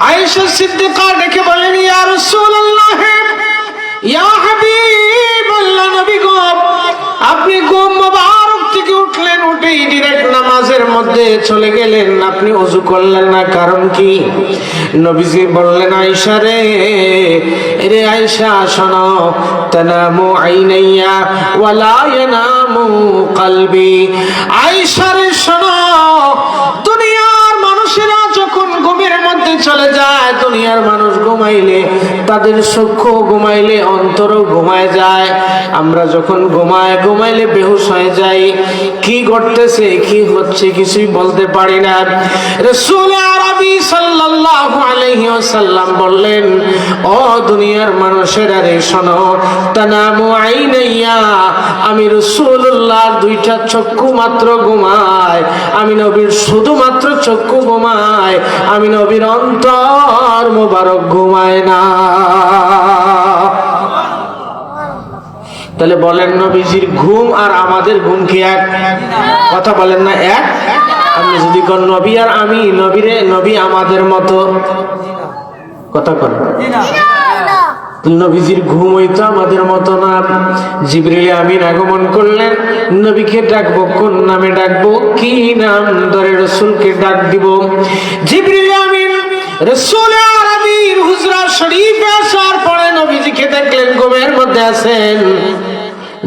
আয়েশা সিদ্দিকা ডেকে বলেন, ইয়া রাসূলুল্লাহ, ইয়া হাবিবাল্লাহ, নবী গো, আপনি ঘুম মোবারক থেকে উঠলেন, উঠেই ডাইরেক্ট নামাজের মধ্যে চলে গেলেন, আপনি ওযু করলেন না, কারণ কি? নবীজি বললেন, আয়েশা রে আয়েশা শোনো, তানামু আইনাইয়া ওয়ালা ইয়ানামু কলবি। আয়েশা রে শোনো, দুনিয়ার মানুষেরা যখন ঘুমের মধ্যে চলে যায়, দুনিয়ার মানুষ ঘুমাইলে তাদের চক্ষু ঘুমাইলে অন্তরও ঘুমায় যায়। আমরা যখন ঘুমাইলে বেহুশ হয়ে যাই, কি ঘটতেছে কি হচ্ছে কিছুই বলতে পারি না। রাসূল আরবি সাল্লাল্লাহু আলাইহি ওয়াসাল্লাম বললেন, ও দুনিয়ার মানুষেরা রে শোনো, তানামু আইনাইয়া, আমি রাসূলুল্লাহ দুইটা চক্ষু মাত্র ঘুমায়, আমি নবীর শুধুমাত্র চক্ষু ঘুমায়, আমি নবীর অন্তর মোবারক ঘুমায় না। তাহলে বলেন, নবীজির ঘুম আর আমাদের ঘুম কি এক? কথা বলেন না এক? আপনি যদি কোন নবী আর আমি, নবী আমাদের মতো, কথা বলেন। নবীজির ঘুম হইতো আমাদের মতো না। জিবরিল আমিন আগমন করলেন, নবীকে ডাকবো, কোন নামে ডাকবো, কি নাম ধরে রাসূলকে ডাক দিব? জিবরিল আমিন রাসূল আরবির হুজরা শরীফে আসার পরে নবীজিকে দেখলেন ঘুমের মধ্যে আছেন।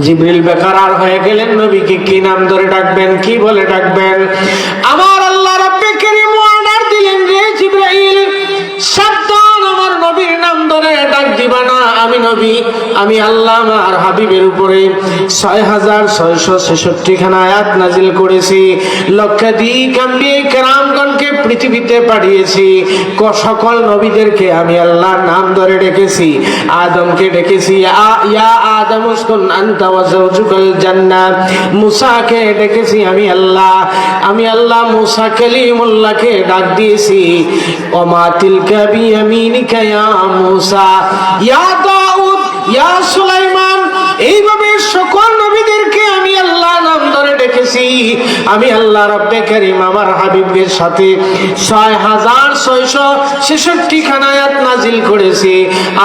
জিবরিল বেকারার হয়ে গেলেন, নবীকে কি নাম ধরে ডাকবেন, কি বলে ডাকবেন? আমার আল্লাহ রাব্বে কারীম অর্ডার দিলেন, রে জিবরাইল, সাবধান, আমার নবীর নাম ধরে ডাক দিবা না। আমি নবী, আমি আল্লাহ আমার হাবিবের উপরে 6666 খানা আয়াত নাজিল করেছি, লক্ষাধিক আম্বিয়া কেরামগণকে পৃথিবীতে পাঠিয়েছি, সকল নবীদেরকে আমি আল্লাহর নাম ধরে ডেকেছি। আদমকে ডেকেছি, ইয়া আদম উসকুন আনতা ওয়া যাওজুকাল জান্নাত। মুসাকে ডেকেছি আমি আল্লাহ মুসা কালিমুল্লাহকে ডাক দিয়েছি, ওমা তিলকা বিয়ামিনিকা ইয়া মুসা, ইয়া দাউদ, ইয়া সুলাইমান। এইভাবে সকল নবীদেরকে আমি আল্লাহ নাম ধরে ডেকেছি। আমি আল্লাহ রাব্বে কারীম আমার হাবিবের সাথে 6666 খানা আয়াত নাজিল করেছি।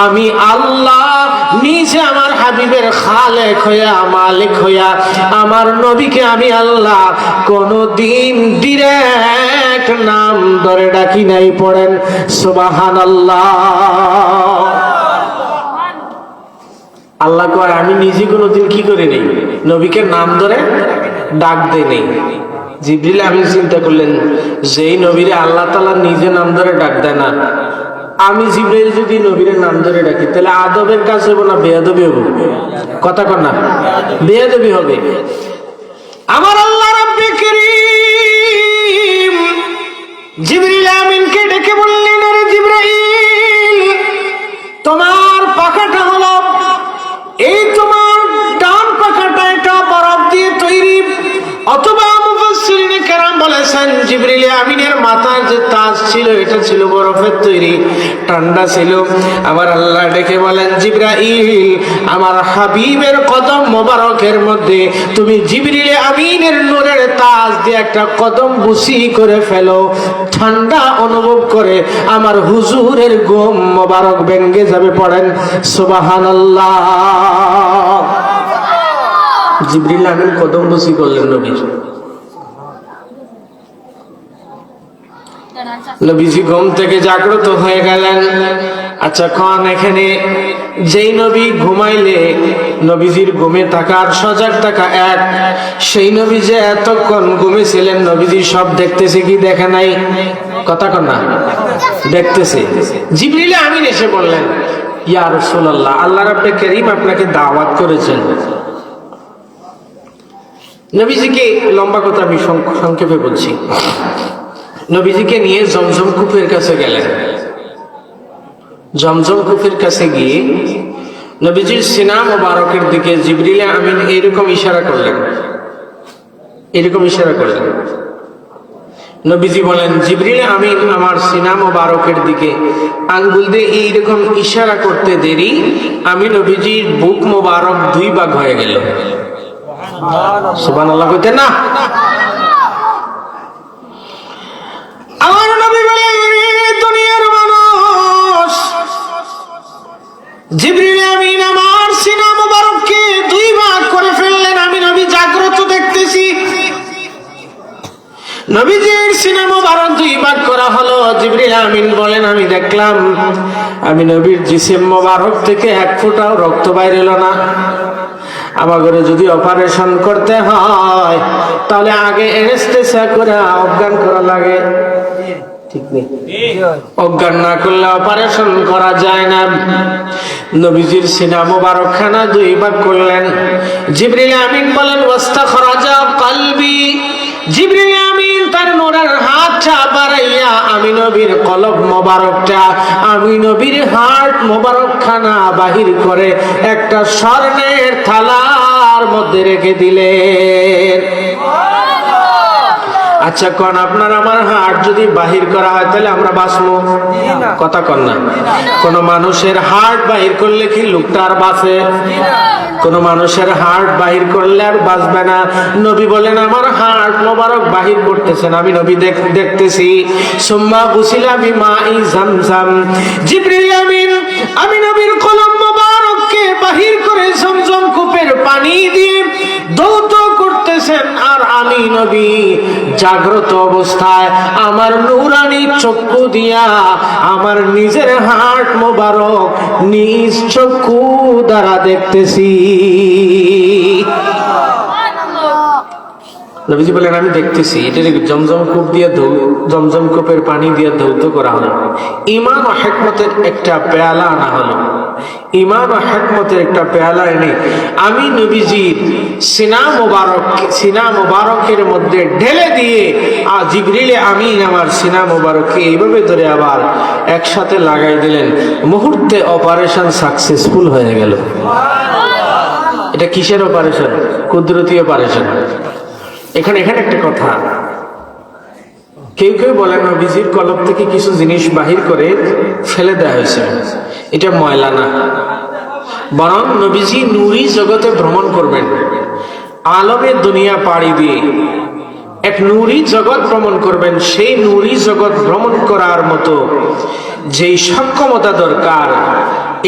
আমি আল্লাহ নিজে আমার হাবিবের খালেক হইয়া, মালিক হইয়া, আমার নবীকে আমি আল্লাহ কোনদিন ডিরেক্ট নাম ধরে ডাকি নাই। পড়েন সুবহানাল্লাহ। আল্লাহ কয়, আমি নিজে কোনোদিন কি করে নেই, নবীকে নাম ধরে ডাক দেই নেই। জিবরিল আমিন চিন্তা করলেন, যেই নবীরে আল্লাহ তাআলা নিজে নাম ধরে ডাক দেয় না, আমি জিবরাইল যদি নবীর নাম ধরে ডাকি, তাহলে আদবের কাজ হবে না বেয়াদবি হবে? কথা কর না, বেয়াদবি হবে। আমার আল্লাহ রাব্বে কারীম জিবরিল আমিনকে ডেকে বললেন, আরে জিবরাইল, তোমার পাখাটা হলো, এই তোমার ডান পাখাটা এটা বরফ দিয়ে তৈরি, অথবা মুফাসসিরিনে কেরাম বলেছেন জিবরিল আমিনের মাথার যে তাজ ছিল এটা ছিল বরফের তৈরি, ঠান্ডা ছিল। আমার আল্লাহ ডেকে বলেন, জিবরাইল, আমার হাবিবের কদম মোবারকের মধ্যে তুমি জিবরিল আমিনের নূরের তাজ দিয়ে একটা কদম বুসি করে ফেলো, ঠান্ডা অনুভব করে আমার হুজুরের ঘুম মোবারক ভেঙে যাবে। পড়েন সুবহানাল্লাহ। জিবরিল আমিন কদম বুসি করলেন নবীর। নবীজি ঘুম থেকে জাগ্রত হয়ে গেলেন। আচ্ছা কোন, এখানে যেই নবী ঘুমাইলে নবীজির ঘুমে থাকার সজাগ থাকা এক, সেই নবী যে এতক্ষণ ঘুমেছিলেন, নবীজি সব দেখতেছে কি দেখে নাই? কথা কন না, দেখতেছে। জিবরিল আমিন এসে বললেন, ইয়া রাসূলুল্লাহ, আল্লাহ রাব্বে কারীম আপনাকে দাওয়াত করেছেন। নবীজিকে, লম্বা কথা আমি সংক্ষেপে বলছি, নবীজিকে নিয়ে জমজম কূপের কাছে গেলেন। জমজম কূপের কাছে গিয়ে নবীজির সিনা মোবারকের দিকে জিবরিল আমিন এরকম ইশারা করলেন। নবীজি বলেন, জিবরিল আমিন আমার সিনা মোবারকের দিকে আঙ্গুল দিয়ে এইরকম ইশারা করতে দেরি, আমি নবীজির বুক মোবারক 2 ভাগ হয়ে গেল। সুবহানাল্লাহ কইতেন না? আমার নবী বলেন, দুনিয়ার মানুষ নবীজির সিনা মোবারক দুই ভাগ করা হলো। জিবরিল আমিন বলেন, আমি দেখলাম আমি নবীর জিসিম মোবারক থেকে এক ফোঁটাও রক্ত বাইর হলো না। আমাকে যদি অপারেশন করতে হয় তাহলে আগে এনেস্থেসিয়া করে অজ্ঞান করা লাগে, ঠিক নেই? অজ্ঞান না করলে অপারেশন করা যায় না। নবীজির সিনা মোবারক খানা দুই ভাগ করলেন। জিবরিল আমিন বলেন, ওয়াস্তাখরাজা কলবি। জিবরিল আমিন তার নূরের হাতটা বাড়াইয়া আমি নবীর কলব মোবারকটা, আমি নবীর হার্ট মোবারক খানা বাহির করে একটা স্বর্ণের থালার মধ্যে রেখে দিলেন। আচ্ছা কোন আপনার আমার হার্ট যদি বাহির করা হয় তাহলে আমরা বাঁচবো? কথা কন না। কোন মানুষের হার্ট বাহির করলে কি লোকটা আর বাঁচে? কোন মানুষের হার্ট বাহির করলে আর বাঁচবে না। নবী বলেন, আমার হার্ট মোবারক বাহির করতেছেন, আমি নবী দেখতেছি। সুম্মা গুসিলা বিমাই জামজাম। জিবরিল আমিন আমি নবীর কলম মোবারককে বাহির করে জমজম কূপের পানি দিয়ে ধৌত করতেছেন, আর আমি নবী জাগ্রত অবস্থায় আমার নূরানি চক্ষু দিয়া আমার নিজের হার্ট মোবারক নিজ চক্ষু দ্বারা দেখতেছি। নবীজি বলেন, আমি দেখতেছি। এটা জমজম কূপ দিয়ে জমজম কূপের পানি দিয়ে ধৌত করা হলো। ঈমান ও হিকমতের একটা পেয়ালা আনা হলো। ঈমান ও হিকমতের একটা পেয়ালা এনে আমি নবীজির সিনা মোবারকের মধ্যে ঢেলে দিয়ে জিবরিল আমিন আমার সিনা মোবারককে এইভাবে ধরে আবার একসাথে লাগাই দিলেন। মুহূর্তে অপারেশন সাকসেসফুল হয়ে গেল। এটা কিসের অপারেশন? কুদরতি অপারেশন। এখানে একটা কথা, কেউ কেউ বলেন নবীজির কলব থেকে কিছু জিনিস বাহির করে ফেলে দেওয়া হয়েছে, এটা ময়লা না, বরং নবীজি নূরি জগতে ভ্রমণ করবেন। আলমে দুনিয়া পাড়ি দিয়ে এক নূরি জগৎ ভ্রমণ করবেন। সেই নূরি জগৎ ভ্রমণ করার মতো যেই সক্ষমতা দরকার,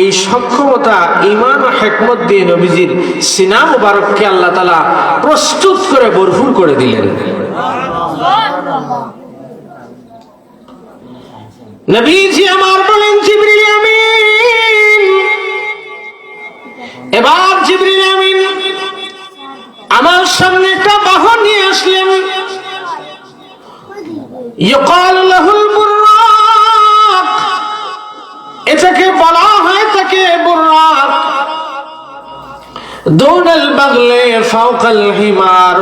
এই সক্ষমতা ঈমান ও হিকমত দিয়ে নবীজির সিনা মুবারককে আল্লাহ তাআলা প্রস্তুত করে ভরপুর করে দিলেন। নবীজি আমার বলেন, জিবরিল আমিন। এবার জিবরিল আমিন আমার সামনে একটা বাহন নিয়ে আসলেন। ইউকাল লাহুল বুররাক, এটাকে বলা হয় তাকে বুররাক। দুনাল বাগলে ফাওকাল হিমার।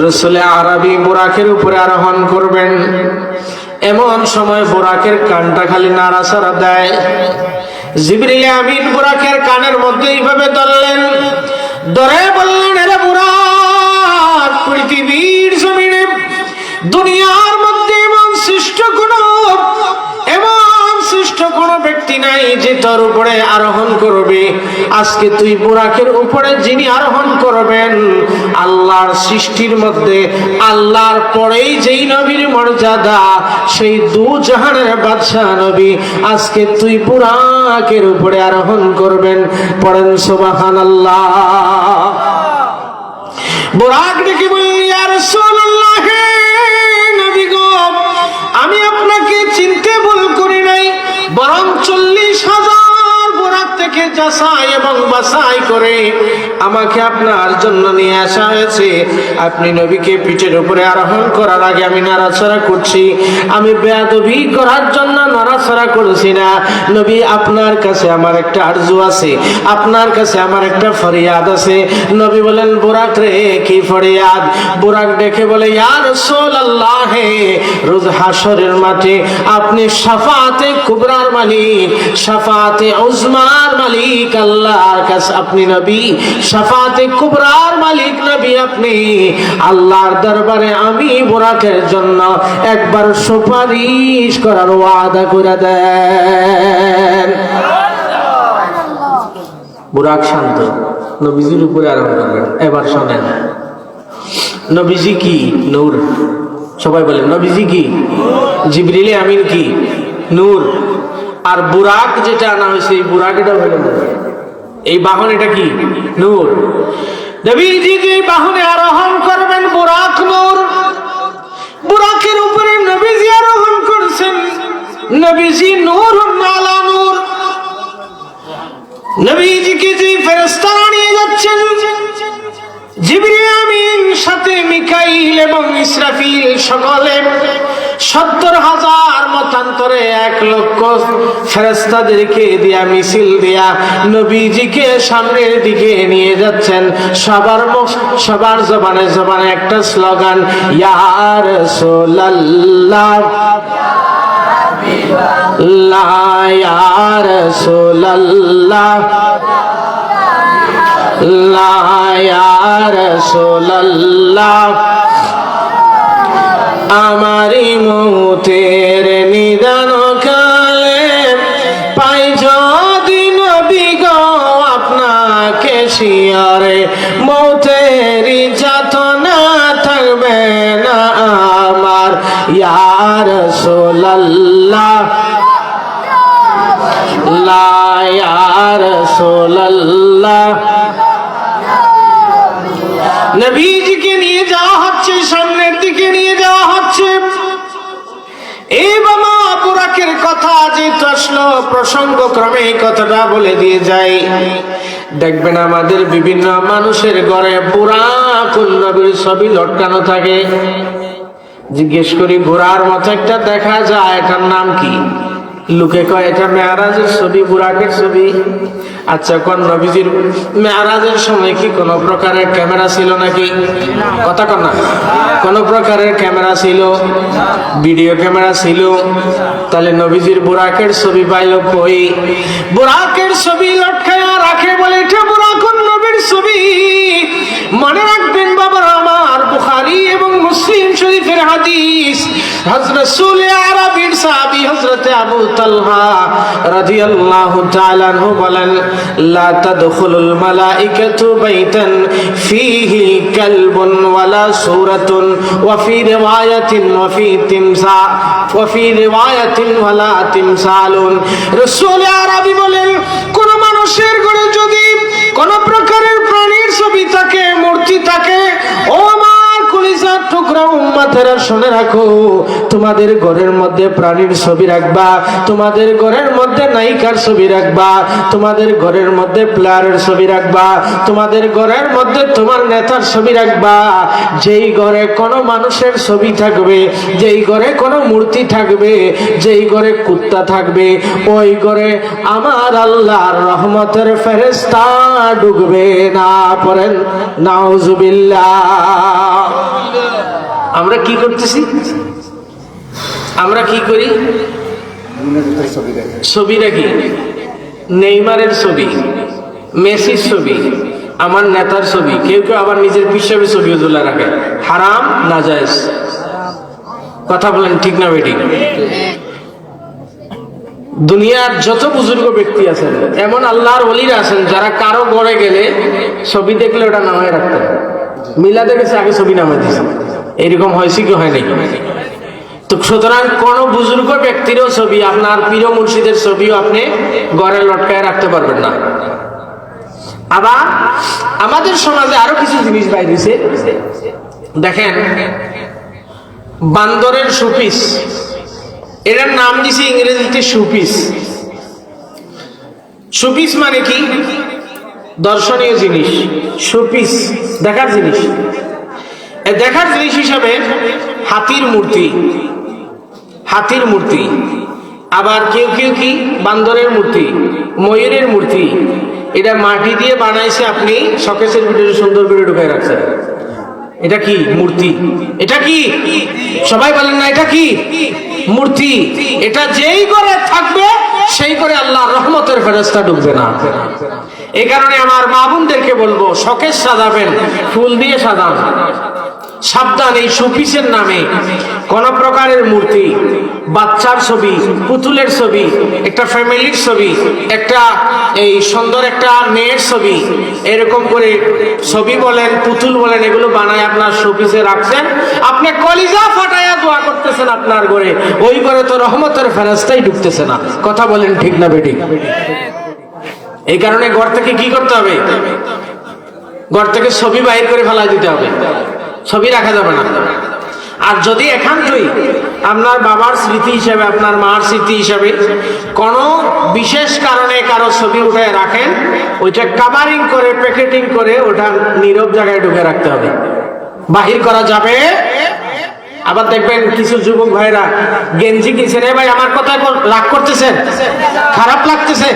রাসূল আরবি বুরাকের উপরে আরোহণ করবেন, এমন সময় বুরাকের কানটা খালি নাড়াচাড়া দেয়। জিবরিল আমিন বুরাকের কানের মধ্যে এইভাবে ধরলেন, ধরে বললেন, এরে বুরাক, পৃথিবীর জমিনে দুনিয়ার মধ্যে এমন শ্রেষ্ঠ কোনো ব্যক্তি নাই যে তোর উপরে আরোহণ করবে। আজকে তুই বুরাকের উপরে যিনি আরোহণ করবেন, আল্লাহর সৃষ্টির মধ্যে আল্লাহর পরেই যেই নবীর মর্যাদা, সেই দু জাহানের বাদশাহ নবী, আজকে তুই বুরাকের উপরে আরোহণ করবেন। পড়েন সুবহানাল্লাহ। বুরাক ডেকে বললেন, ইয়া রাসূলুল্লাহ, নবী গো, আমি আপনাকে চিনতে ভুল করি নাই, বরং 40,000 বুরাক থেকে যাচাই এবং বাছাই করে আমাকে আপনার জন্য নিয়ে আসা হয়েছে। আপনি নবীকে পিঠের উপরে আরোহণ করার আগে আমি নাড়াচাড়া করছি, আমি বেয়াদবি করার জন্য নাড়াচাড়া করছি না। নবী, আপনার কাছে আমার একটা আরজু আছে, আপনার কাছে আমার একটা ফরিয়াদ আছে। নবী বলেন, বুরাক রে, কি ফরিয়াদ? বুরাক দেখে বলে, ইয়া রাসূলুল্লাহ, রোজ হাসরের মাঠে আপনি শাফাআতে কুবরার মালিক, শাফাআতে উজমার মালিক আল্লাহর কাছে, আপনি নবী শাফাআতে কুবরার মালিক নবী, আপনি আল্লাহর দরবারে আমি বুরাকের জন্য একবার সুপারিশ করার ওয়াদা করে দেন। বুরাক শান্ত, নবীজির উপরে আরোহণ করবেন। এবার শোনেন, নবীজি কি? নূর। সবাই বলেন, নবীজি কি? জিবরিল আমিন কি? নূর। আর বুরাক যেটা আনা হয়েছে, এই বুরাক এটা হলো নূর। এই বাহন এটা কি? নূর। নবীজি যে বাহনে আরোহণ করবেন, বুরাক নূর। বুরাকের উপরে নবীজি আরোহণ করছেন। নবীজি নূরুন আলা নূর। নবীজিকে যে ফেরেশতারা নিয়ে যাচ্ছেন, জিবরিল আমিন সাথে মিকাইল এবং ইসরাফিল, সকলে 70,000 মতান্তরে 1,00,000 ফেরেশতাদেরকে দিয়া মিছিল দিয়া নবীজিকে সামনের দিকে নিয়ে যাচ্ছেন। সবার জবানে জবানে একটা স্লোগান, ইয়া রাসূলুল্লাহ, ইয়া রাসূলুল্লাহ, ইয়া রাসূলুল্লাহ। আমারি মৌতের নিদান কালে পাই যদি নবী গো আপনাকে শিয়রে, মৌতেরি যাতনা থাকবে না আমার। ইয়া রাসূলুল্লাহ, ইয়া রাসূলুল্লাহ। নবীজিকে নিয়ে যাওয়া হচ্ছে, সামনের দিকে নিয়ে যাওয়া হচ্ছে। এই বাবা বুরাকের কথা যেহেতু আসলো, প্রসঙ্গ ক্রমে এই কথাটা বলে দিয়ে যাই। দেখবেন আমাদের বিভিন্ন মানুষের ঘরে বুরাকুন নবীর ছবি লটকানো থাকে। জিজ্ঞেস করি, ঘোড়ার মতো একটা দেখা যায়, এটার নাম কি? লোকে কয় এটা মেরাজের ছবি, বুরাকের ছবি। আচ্ছা, কোন নবীজির মেরাজের সময় কি কোন প্রকারের ক্যামেরা ছিল নাকি? কথা কন না। কোন প্রকারের ক্যামেরা ছিল? ভিডিও ক্যামেরা ছিল? তাহলে নবীজির বুরাকের ছবি পাইল কই? বুরাকের ছবি লটকায়া রাখে বলে এটা বুরাকুন নবীর ছবি। মনে রাখবেন বাবার আমার, বুখারী এবং মুসলিম শরীফের হাদিস। হযরত রাসূল আরবীর সাহাবী হযরত আবু তালহা রাদিয়াল্লাহু তাআলা আনহু বলেন, লা তাদখুলুল মালাইকাতু বাইতান ফীহি কালবুন ওয়ালা সূরাতুন ওয়া ফী রিওয়ায়াতিন ওয়া ফী রিওয়ায়াতিন ওয়ালা তিমসালুন। রাসূল আরবী বলেন, কোন মানুষের ঘরে যদি কোন প্রকারের প্রাণীর ছবি থাকে, মূর্তি থাকে, ও আমার কলিজার টুকরা উম্মতেরা শুনে রাখো, তোমাদের ঘরের মধ্যে প্রাণীর ছবি রাখবা, তোমাদের ঘরের মধ্যে নায়িকার ছবি রাখবা, তোমাদের ঘরের মধ্যে প্লেয়ারের ছবি রাখবা, তোমাদের ঘরের মধ্যে তোমার নেতার ছবি রাখবা। যেই ঘরে কোনো মানুষের ছবি থাকবে, যেই ঘরে কোনো মূর্তি থাকবে, যেই ঘরে কুত্তা থাকবে, ওই ঘরে আমার আল্লাহর রহমতের ফেরেশতা ঢুকবে না। পড়েন নাউজুবিল্লাহ। আমরা কি করতেছি? আমরা কি করি? ছবি রাখি, নেইমারের ছবি, মেসির ছবি, আমার নেতার ছবি, কেউ কেউ আবার নিজের পিসাবের ছবিও তোলা রাখে। হারাম না জায়েজ? কথা বলেন ঠিক না বেঠিক? দুনিয়ার যত বুজুর্গ ব্যক্তি আছেন, এমন আল্লাহর ওলিরা আছেন যারা কারো ঘরে গেলে ছবি দেখলে ওটা নামায় রাখতেন। মিলাদে গেছে আগে ছবি নামায় দিয়েছে। এরকম হয়েছে কি হয় নাই? তো সুতরাং কোন বুজুর্গ ব্যক্তিরও ছবি, আপনার পীর মুর্শিদের ছবিও আপনি ঘরে লটকায় রাখতে পারবেন না। আবার আমাদের সমাজে আরো কিছু জিনিস বাইরেছে। দেখেন, বান্দরের শোপিস, এটার নাম দিছে ইংরেজিতে শোপিস। শোপিস মানে কি? দর্শনীয় জিনিস। শোপিস দেখার জিনিস। দেখার জিনিস হিসাবে হাতির মূর্তি, হাতির মূর্তি, আবার কেউ কেউ কি বান্দরের মূর্তি, ময়ূরের মূর্তি। এটা মাটি দিয়ে বানাইছে, আপনি শোকেসের ভিতরে সুন্দর করে ঢুকায় রাখছেন। এটা কি? মূর্তি। এটা কি? সবাই বলেন না এটা কি? মূর্তি। এটা যেই ঘরে থাকবে সেই করে আল্লাহর রহমতের ফেরেশতা ঢুকবে না। এই কারণে আমার মা বোনদেরকে বলবো, শোকেস সাজাবেন, ফুল দিয়ে সাজান। সাবধান, এই শোপিসের নামে কোন প্রকারের মূর্তি, বাচ্চার ছবি, পুতুলের ছবি, একটা ফ্যামিলির ছবি, একটা এই সুন্দর একটা মেয়ের ছবি, এরকম করে ছবি বলেন, পুতুল বলেন, এগুলো বানায় আপনার শোপিসে রাখছেন। আপনি কলিজা ফাটাইয়া দোয়া করতেছেন আপনার ঘরে, ওই ঘরে তো রহমতের ফেরেশতাই ঢুকতেছে না। কথা বলেন ঠিক না বেঠিক? এই কারণে ঘর থেকে কি করতে হবে? ঘর থেকে ছবি বাইর করে ফেলাই দিতে হবে, ছবি রাখা যাবে না। আর যদি একান্তই আপনার বাবার স্মৃতি হিসেবে, আপনার মার স্মৃতি হিসেবে কোনো বিশেষ কারণে কারো ছবি উঠে রাখেন, ওইটা কাভারিং করে, প্যাকেটিং করে ওটা নীরব জায়গায় ঢুকে রাখতে হবে, বাহির করা যাবে। আবার দেখবেন কিছু যুবক ভাইরা গেঞ্জি কিনছেন, এ ভাই আমার কথায় রাগ করতেছেন, খারাপ লাগতেছে,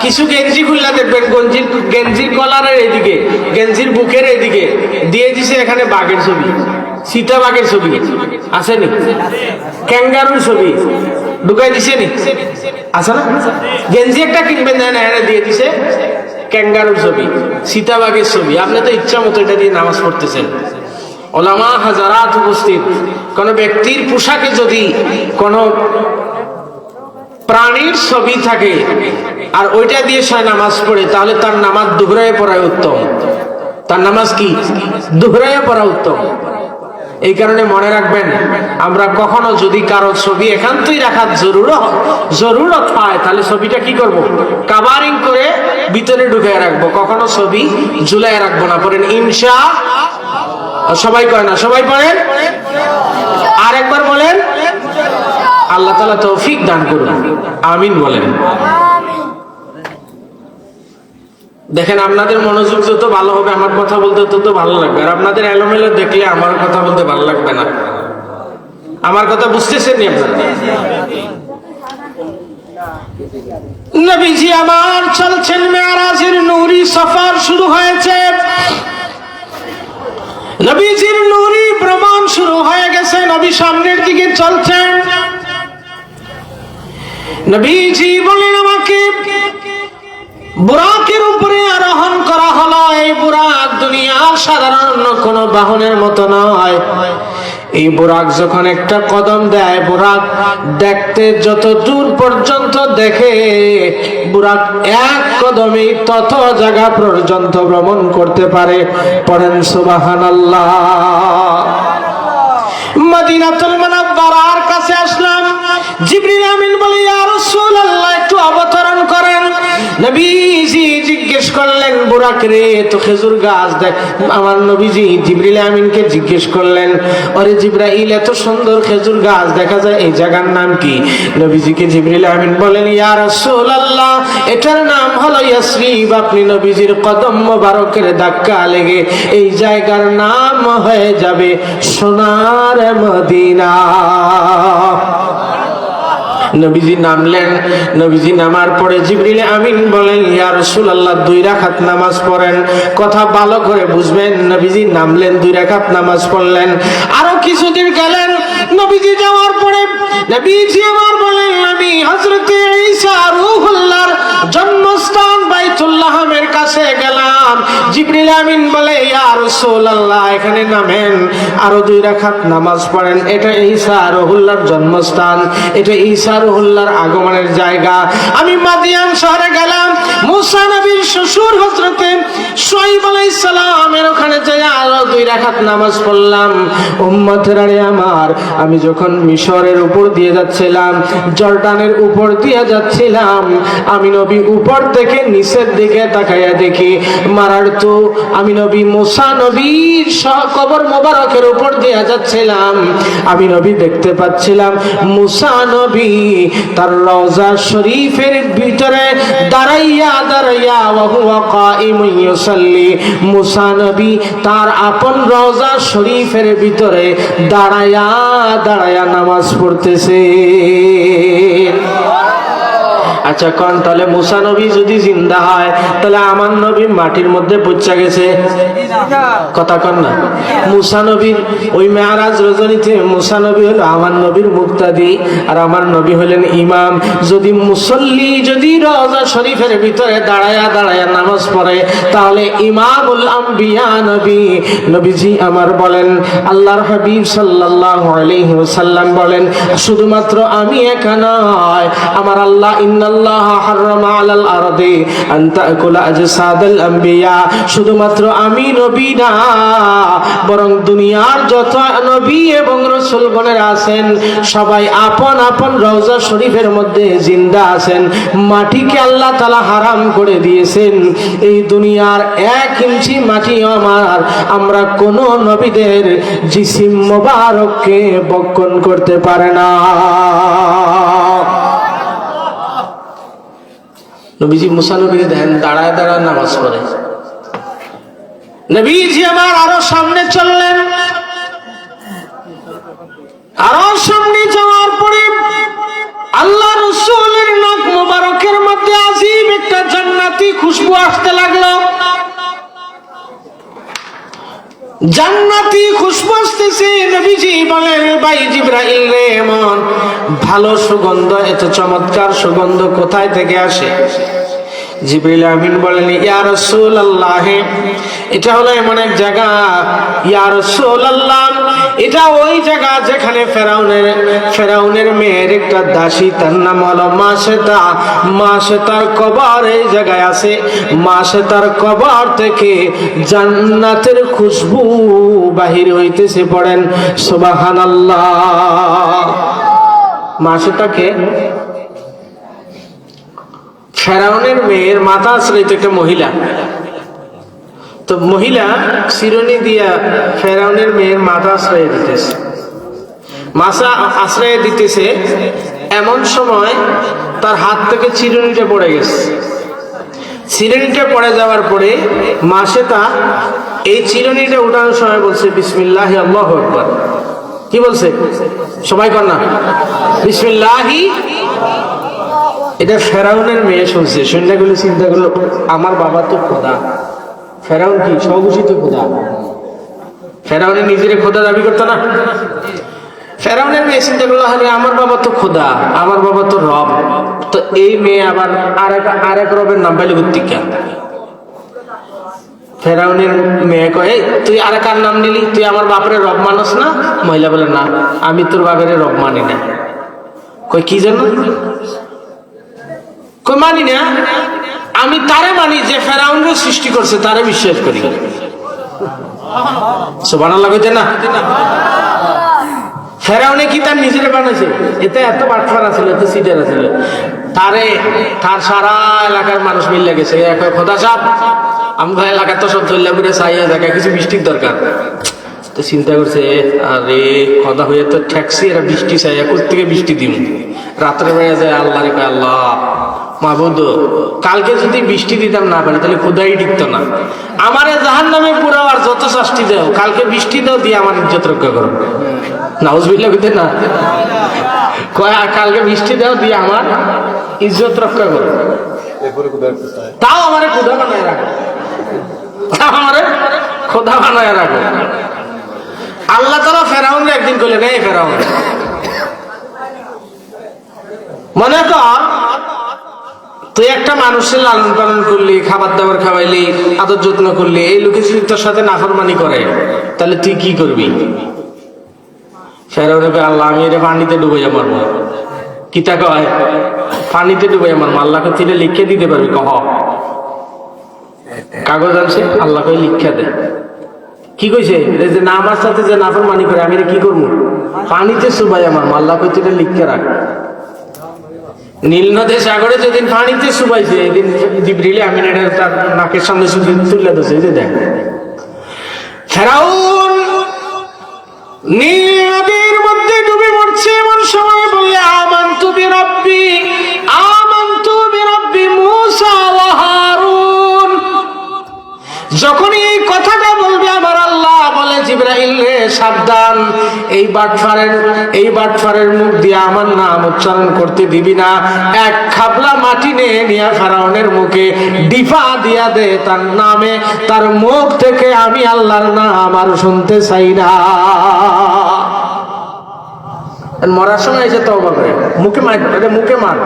কিছু গেঞ্জি খুললা দেখবেন গেঞ্জির কলারের এদিকে, গেঞ্জির বুকের এদিকে দিয়ে দিছে এখানে বাঘের ছবি, সীতা বাঘের ছবি আসেনি, ক্যাঙ্গারুর ছবি ঢুকাই দিছে নি, আছে না? গেঞ্জি একটা কিনবেন না, এখানে দিয়ে দিছে ক্যাঙ্গারুর ছবি, সীতা বাঘের ছবি। আপনি তো ইচ্ছা মতো এটা দিয়ে নামাজ পড়তেছেন। ওলামা হাজারাত উপস্থিত, কোন ব্যক্তির পোশাকে যদি কোন প্রাণীর ছবি থাকে আর ওইটা দিয়ে সে নামাজ পড়ে, তাহলে তার নামাজ দুহরায় পড়ায় উত্তম, তার নামাজ কি দুহরায় পড়া উত্তম। এই কারণে মনে রাখবেন, আমরা কখনো যদি কারো ছবি একান্তই রাখার জরুরত হয়, তাহলে ছবিটা কি করব? কাভারিং করে ভিতরে ঢুকে রাখবো, কখনো ছবি ঝুলাই রাখবো না। পড়েন ইনশাআল্লাহ। সবাই কয় না? সবাই পড়েন, আর একবার বলেন। আল্লাহ তাআলা তৌফিক দান করুন, আমিন বলেন। দেখেন, আপনাদের মনোযোগ যত ভালো হবে আমার কথা বলতে তত ভালো লাগবে, আর আপনাদের এলোমেলো দেখলে আমার কথা বলতে ভালো লাগবে না। আমার কথা বুঝতেছেন নি আপনারা? নবীজি আমার চলছেন, মেরাজের নূরি সফর শুরু হয়েছে, নবীজির নূরি ভ্রমণ শুরু হয়ে গেছে, নবী সামনের দিকে চলছেন। নবীজি বলেন, আমাকে বুরাকের উপরে আরোহণ করা হলো। এই বুরাক দুনিয়ার সাধারণ কোন বাহনের মতো নয়। এই বুরাক যখন একটা কদম দেয়, বুরাক দেখতে যত দূর পর্যন্ত দেখে, বুরাক এক কদমে তত জায়গা পর্যন্ত ভ্রমণ করতে পারে। পড়েন সুবহানাল্লাহ। মদিনাতুল মুনাওয়ারার কাছে আসলাম, জিবরিল আমিন বলে, ইয়া রাসূলুল্লাহ একটু অবতরণ করেন। নবীজি জিজ্ঞেস করলেন, বুরাক রে, তো খেজুর গাছ দেখ। আমার নবীজি জিবরিল আমিনকে জিজ্ঞেস করলেন, আরে জিবরাইল, এত সুন্দর খেজুর গাছ দেখা যায়, এই জায়গার নাম কি? নবীজিকে জিবরিল আমিন বলেন, ইয়া রাসূলুল্লাহ এটার নাম হলো ইয়াসরিব। আপনি নবীজির কদম মোবারকের ধাক্কা লেগে এই জায়গার নাম হয়ে যাবে সোনার মদিনা। নবীজি নামলেন। নবীজি নামার পরে জিবরিল আমিন বলেন, ইয়া রাসূলুল্লাহ 2 রাকাত নামাজ পড়েন। কথা ভালো করে বুঝবেন, নবীজি নামলেন, 2 রাকাত নামাজ পড়লেন। আরো কিছুদিন গেলেন, নবীজি যাওয়ার পরে নবীজি আমার বলেন, আমি হযরত ঈসা রূহুল্লাহর জন্মস্থান বাইতুল্লাহমের কাছে গেলাম। জিবরিল আমিন বলে, ইয়া রাসূলুল্লাহ এখানে নামেন, আরো 2 রাকাত নামাজ পড়েন। এটা ঈসা রূহুল্লাহর জন্মস্থান, এটা ঈসা রূহুল্লাহর আগমনের জায়গা। আমি মাদিয়ান শহরে গেলাম, মুসা নবীর শ্বশুর হযরত শুআয়ব আলাইহিস সালামের ওখানে যাই আরো 2 রাকাত নামাজ পড়লাম। উম্মতেরা আমার, আমি যখন মিশরের উপর দিয়ে যাচ্ছিলাম, জর্ডানের উপর দিয়ে যাচ্ছিলাম, আমি নবী উপর থেকে নিচের দিকে তাকাইয়া দেখি, মারার তো আমি নবী মুসা নবীর কবর মোবারকের উপর দিয়ে যাচ্ছিলাম। আমি নবী দেখতে পাচ্ছিলাম মুসা নবী তার রওজা শরীফের ভিতরে দাঁড়াইয়া ওয়া হুয়া কাইমুন ইউসাল্লি। মুসা নবী তার আপন রওজা শরীফের ভিতরে দাঁড়াইয়া নামাজ পড়তেছে। আচ্ছা কোন, তাহলে মুসা নবী যদি জিন্দা হয়, তাহলে আমার নবী মাটির মধ্যে পৌঁছা গেছে? কথা কন না। মুসা নবীর ওই মেরাজ রজনীতে মুসা নবী হলো আমার নবীর মুক্তাদি, আর আমার নবী হলেন ইমাম। যদি মুসল্লি যদি রওজা শরীফের ভিতরে দাঁড়ায়া নামাজ পড়ে, তাহলে ইমামুল আম্বিয়া নবী। নবীজি আমার বলেন, আল্লাহর হাবিব সাল্লাল্লাহু আলাইহি ওয়াসাল্লাম বলেন, শুধুমাত্র আমি একা নয়, আমার আল্লাহ ইন্নাল্লাহ ইন্নাল্লাহা হারামা আলাল আরদি আন তাকুলা আজসাদাল আম্বিয়া। শুধুমাত্র আমি নবী না, বরং দুনিয়ার যত নবী এবং রাসূলগণ আছেন সবাই আপন আপন রওজা শরীফের মধ্যে জিন্দা আছেন। মাটিকে আল্লাহ তাআলা হারাম করে দিয়েছেন। এই দুনিয়ার 1 ইঞ্চি মাটি আমরা কোন নবীদের জিসিম মোবারককে বক্ষণ করতে পারে না। নবীজি মুসা নবীকে দেখেন দাঁড়ায় দাঁড়ায় নামাজ পড়ে। নবীজি আমার আরো সামনে চললেন। আরো সামনে যাওয়ার পরে আল্লাহ রাসূলের নাক মোবারকের মধ্যে আজীব একটা জান্নাতি খুশবু আসতে লাগলো। জান্নাতি খুশবু আসতেছে। নবীজি বলেন, ভাই জিবরাইল রে, এমন ভালো সুগন্ধ, এত চমৎকার সুগন্ধ কোথায় থেকে আসে? জিবরাইল আমিন বলেন, ইয়া রাসূলুল্লাহ, এটা হলো এমন এক জায়গা, ইয়া রাসূলুল্লাহ, এটা ওই জায়গা যেখানে ফেরাউনের মেয়ের একটা দাসী, তার নাম হলো মাসেতা। মাসেতার কবর এই জায়গায় আছে। মাসেতার কবর থেকে জান্নাতের খুশবু বাহির হইতেছে। পড়েন সুবহানাল্লাহ। মাসেতাকে ফেরাউনের মেয়ের মাথা আশ্রয়িত একটা মহিলা। তো মহিলা চিরুনি দিয়া ফেরাউনের মেয়ের মাথা আশ্রয় দিতেছে। মাথা আশ্রয় দিতেছে, এমন সময় তার হাত থেকে চিরুনিটা পড়ে গেছে। চিরুনিটা পড়ে যাওয়ার পরে মাসেতা এই চিরুনিটা উঠানোর সময় বলছে, বিসমিল্লাহি আল্লাহু আকবার। কি বলছে? সবাই কর না, বিসমিল্লাহি। এটা ফেরাউনের মেয়ে শুনছে। শুনে গুলো চিন্তা করলো, আমার বাবা তো খোদা। ফেরাউন কি স্বঘোষিত খোদা? ফেরাউনের নিজের খোদা দাবি করতো না। ফেরাউনের মেয়ে চিন্তা করলো, আরে আমার বাবা তো খোদা, আমার বাবা তো রব, তো এই মেয়ে আবার আরেক রবের নাম পাইলে গুত্তিকা। ফেরাউনের মেয়ে কয়, তুই আরেক আর নাম নিলি, তুই আমার বাপরে রব মানস না? মহিলা বলে, না, আমি তোর বাপের রব মানি না। কই কি জানো? কই মানি না, আমি তারে মানি যে ফেরাউনের সৃষ্টি করছে, তারে বিশ্বাস করি। সুবহানাল্লাহ কইতে না? ফেরাউনে কি তার নিজের বানাইছে? এতে এত বাটফার আছিল, এত সিটার আছিল, তার সারা এলাকার মানুষ মিলে গেছে। খোদা সাহেব, আমরা এলাকার তো সব চল্লা করে চাইয়া দেখা কিছু বৃষ্টির দরকার। তো চিন্তা করছে, আরে খোদা হয়ে তো ঠেকছি, এরা বৃষ্টি চাইয়া কোথেকে বৃষ্টি দিব? রাত্রে বেড়ে যায় আল্লাহ রে, আল্লাহ মাহবুদ, কালকে যদি বৃষ্টি দিতাম না পারে তাহলে খোদাই টিকতো না। আমারে জাহান্নামে পুরাও আর যত শাস্তি দাও, কালকে বৃষ্টি দাও দিয়ে আমার ইজ্জত রক্ষা করো। নাউজুবিল্লাহ কইতে না, কয় কালকে বৃষ্টি দাও দিয়ে আমার ইজ্জত রক্ষা করো, তাও আমারে খোদা বানায় রাখো, তাও আমারে খোদা বানায় রাখো। আল্লাহ তাআলা ফেরাউনকে একদিন কইলেন, এই ফেরাউন, মনে কর তুই একটা মানুষের লালন পালন করলি, খাবার দাবার খাওয়াইলি, আদর যত্ন করলি, এই লোকে যদি তোর সাথে নাফরমানি করে তাহলে তুই কি করবি? ফেরাউন বলে, আল্লাহ, আমি এটা পানিতে ডুবাইয়া মারবো। কিতা কয়? পানিতে ডুবাইয়া মারবো। আল্লাহকে তিলে লিখে দিতে পারবি? কহ কাগজ আনছে, আল্লাহ কই লিখা দে। কি কইছে? যে না, আমার সাথে যে নাফরমানি করে আমি কি করবো? পানিতে চুবাইয়া মারবো। আল্লাহ কই তিলে লিখে রাখ। নীল নদী সাগরে যেদিন পানিতে চুবাইছে, এদিন জিবরিল আমিন তার নাকের সামনে তুলে দিয়েছে। এই যে দেখ, ফেরাউন নীল নদীর মধ্যে ডুবে মরছে। এমন সময় বললে, আমানতু বিরাব্বি মূসা ওয়া হারুন। যখন এই কথাটা বলবে আমার আল্লাহ বলে, জিবরাইল রে সাবধান, এই বাটফারের মুখ দিয়ে আমার নাম উচ্চারণ করতে দিবি না। এক খাবলা মাটি নিয়ে ফেরাউনের মুখে ডিফা দিয়া দে তার নামে, তার মুখ থেকে আমি আল্লাহর নাম আর শুনতে চাই না। মরার সময় এসে তওবা করে মুখে মার,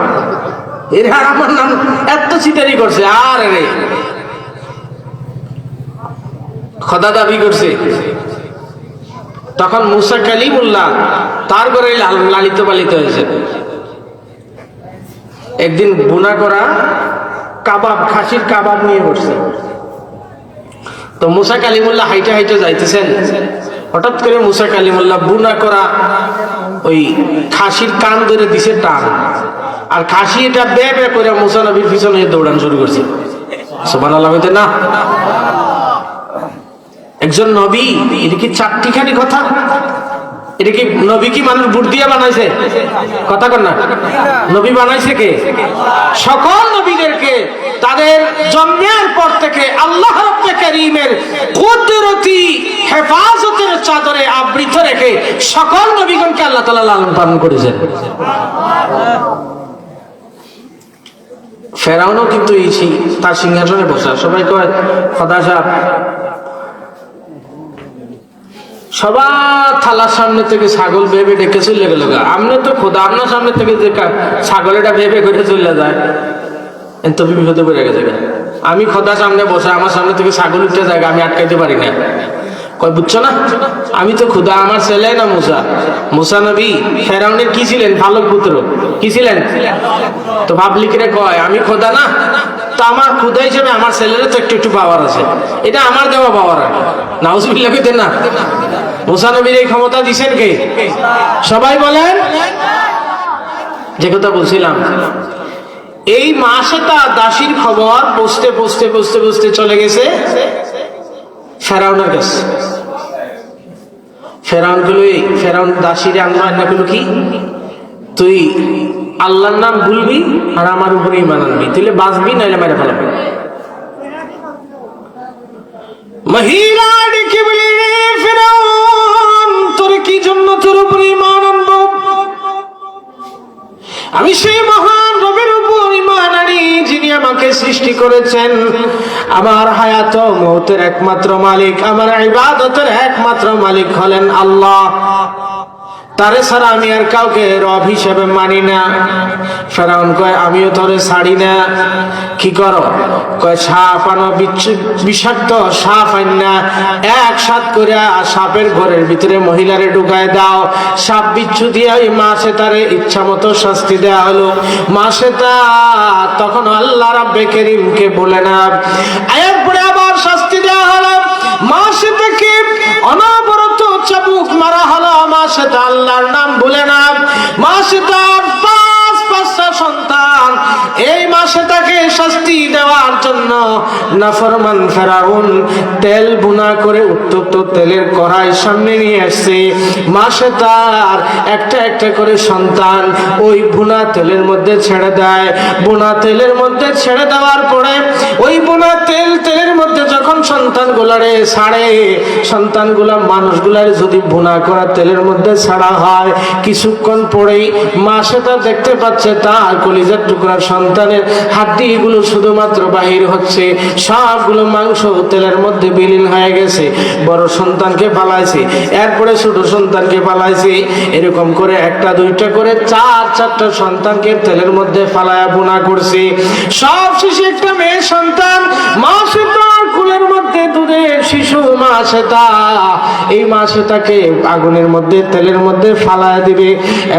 এর আর আমার নাম এত চিটারি করছে, আর রে খোদা দাবি করছে। তখন মুসা কালিমুল্লাহ তার ঘরে লালিত পালিত হয়েছে। একদিন বুনা করা কাবাব, খাসির কাবাব নিয়ে বসছে। তো মুসা কালিমুল্লাহ হাইটে হাইটে যাইতেছেন, হঠাৎ করে মুসা কালিমুল্লাহ বুনা করা ওই খাসির কান ধরে দিছে টান, আর খাসি এটা বে বে করে মুসা নবীর পিছনে দৌড়ান শুরু করছে। সুবহানাল্লাহ বলতে না, একজন নবী, এটা কি চারটিখানি কথা? এটা কি নবী কি মানুষ বুট দিয়ে বানাইছে? কথা কর না, নবী বানাইছে কে? সকল নবীদেরকে তাদের জন্মের পর থেকে আল্লাহ রাব্বে কারীমের কুদরতি হেফাজতের চাদরে আবৃত রেখে সকল নবীগণকে আল্লাহ তাআলা লালন পালন করেছেন। ফেরাউনও কিন্তু এই তার সিংহাসনে বসা। সবাই কয় খোদা সাহেব, সবার থালার সামনে থেকে ছাগল ভেবে ডেকে চলে গেল। আপনি তো খোদা, আপনার সামনে থেকে যে ছাগল এটা ভেবে করে চলে যায়, এত বিপদে পড়ে গেছে। আমি খোদা সামনে বসে, আমার সামনে থেকে ছাগল উঠে যায়, আমি আটকাইতে পারি না। কয় বুঝছো না, আমি তো খোদা, আমার ছেলে না মুসা। মুসা নবী ফেরাউনের কি ছিলেন? পালক পুত্র। কি ছিলেন? তো পাবলিকরে কয় আমি খোদা না, তো আমার খোদা হিসেবে আমার ছেলের তো একটু একটু পাওয়ার আছে, এটা আমার দেওয়া পাওয়ার। নাউজুবিল্লাহ কইতেন না? মুসা নবীর এই ক্ষমতা দিছেন কে? সবাই বলেন। যে কথা বলছিলাম, এই মাসেটা দাসীর খবর বসতে বসতে বসতে বসতে চলে গেছে ফেরাউনের কাছে। ফেরাউন দাসীরে আল্লাহ গুলো কি, তুই আল্লাহর নাম ভুলবি আর আমার উপরে ঈমান আনবি, তাহলে বাঁচবি, নাইলে মেরে ফেলাবি। মহিলা ডেকে বলি, ফেরাউন তোর কি জন্য তোর উপরে ঈমান আনবো? আমি সেই মহান রবের উপর ঈমান আনি যিনি আমাকে সৃষ্টি করেছেন, আমার হায়াত ও মওতের একমাত্র মালিক, আমার ইবাদতের একমাত্র মালিক হলেন আল্লাহ। তারে ছাড়া আমি আর কাউকে রব হিসেবে মানি না। ফেরাউন কয় আমিও তোরে ছাড়ি না। কি করো? কয় সাপ আনো, বিষাক্ত সাপ আন না, একসাথ করে সাপের ঘরের ভিতরে মহিলারে ঢুকায় দাও। সাপ বিচ্ছু দিয়ে ওই মাসে তারে ইচ্ছা মতো শাস্তি দেওয়া হলো। মাসে তা তখন আল্লাহ রাব্বে কারীমকে বলে না, আয়াত পড়ে আবার শাস্তি দেওয়া হলো। মাসে তাকে অনবরত চাবুক মারা হলো। মাসে তা আল্লাহর নাম ভুলে না। মাসে তার পাঁচটা সন্তান। এই মাসে তাকে শাস্তি দেওয়ার জন্য নাফরমান ফেরাউন তেল বুনা করে উত্তপ্ত তেলের কড়াই সামনে নিয়ে আসছে। মাসে তার একটা একটা করে সন্তান ওই বুনা তেলের মধ্যে ছেড়ে দেয়। বুনা তেলের মধ্যে ছেড়ে দেওয়ার পরে ওই বুনা তেলের মধ্যে যখন সন্তানগুলারে ছাড়ে, সন্তানগুলা মানুষগুলার যদি বুনা করা তেলের মধ্যে ছাড়া হয়, কিছুক্ষণ পরেই মাসে তা দেখতে পাচ্ছে তার কলিজার টুকরার সন্তানের হাড্ডিগুলো শুধুমাত্র বাহির হচ্ছে, সবগুলো মাংস তেলের মধ্যে বিলীন হয়ে গেছে। বড় সন্তানকে পালাইছে, এরপরে ছোট সন্তানকে পালাইছে, এরকম করে একটা দুইটা করে চারটা সন্তানকে তেলের মধ্যে ফালায়া বুনা করছে। সব শেষে একটা মেয়ে সন্তান, মাসে তার কুলের মধ্যে দুধের শিশু মাসে তা, এই মাসে তাকে আগুনের মধ্যে তেলের মধ্যে ফালায়া দিবে।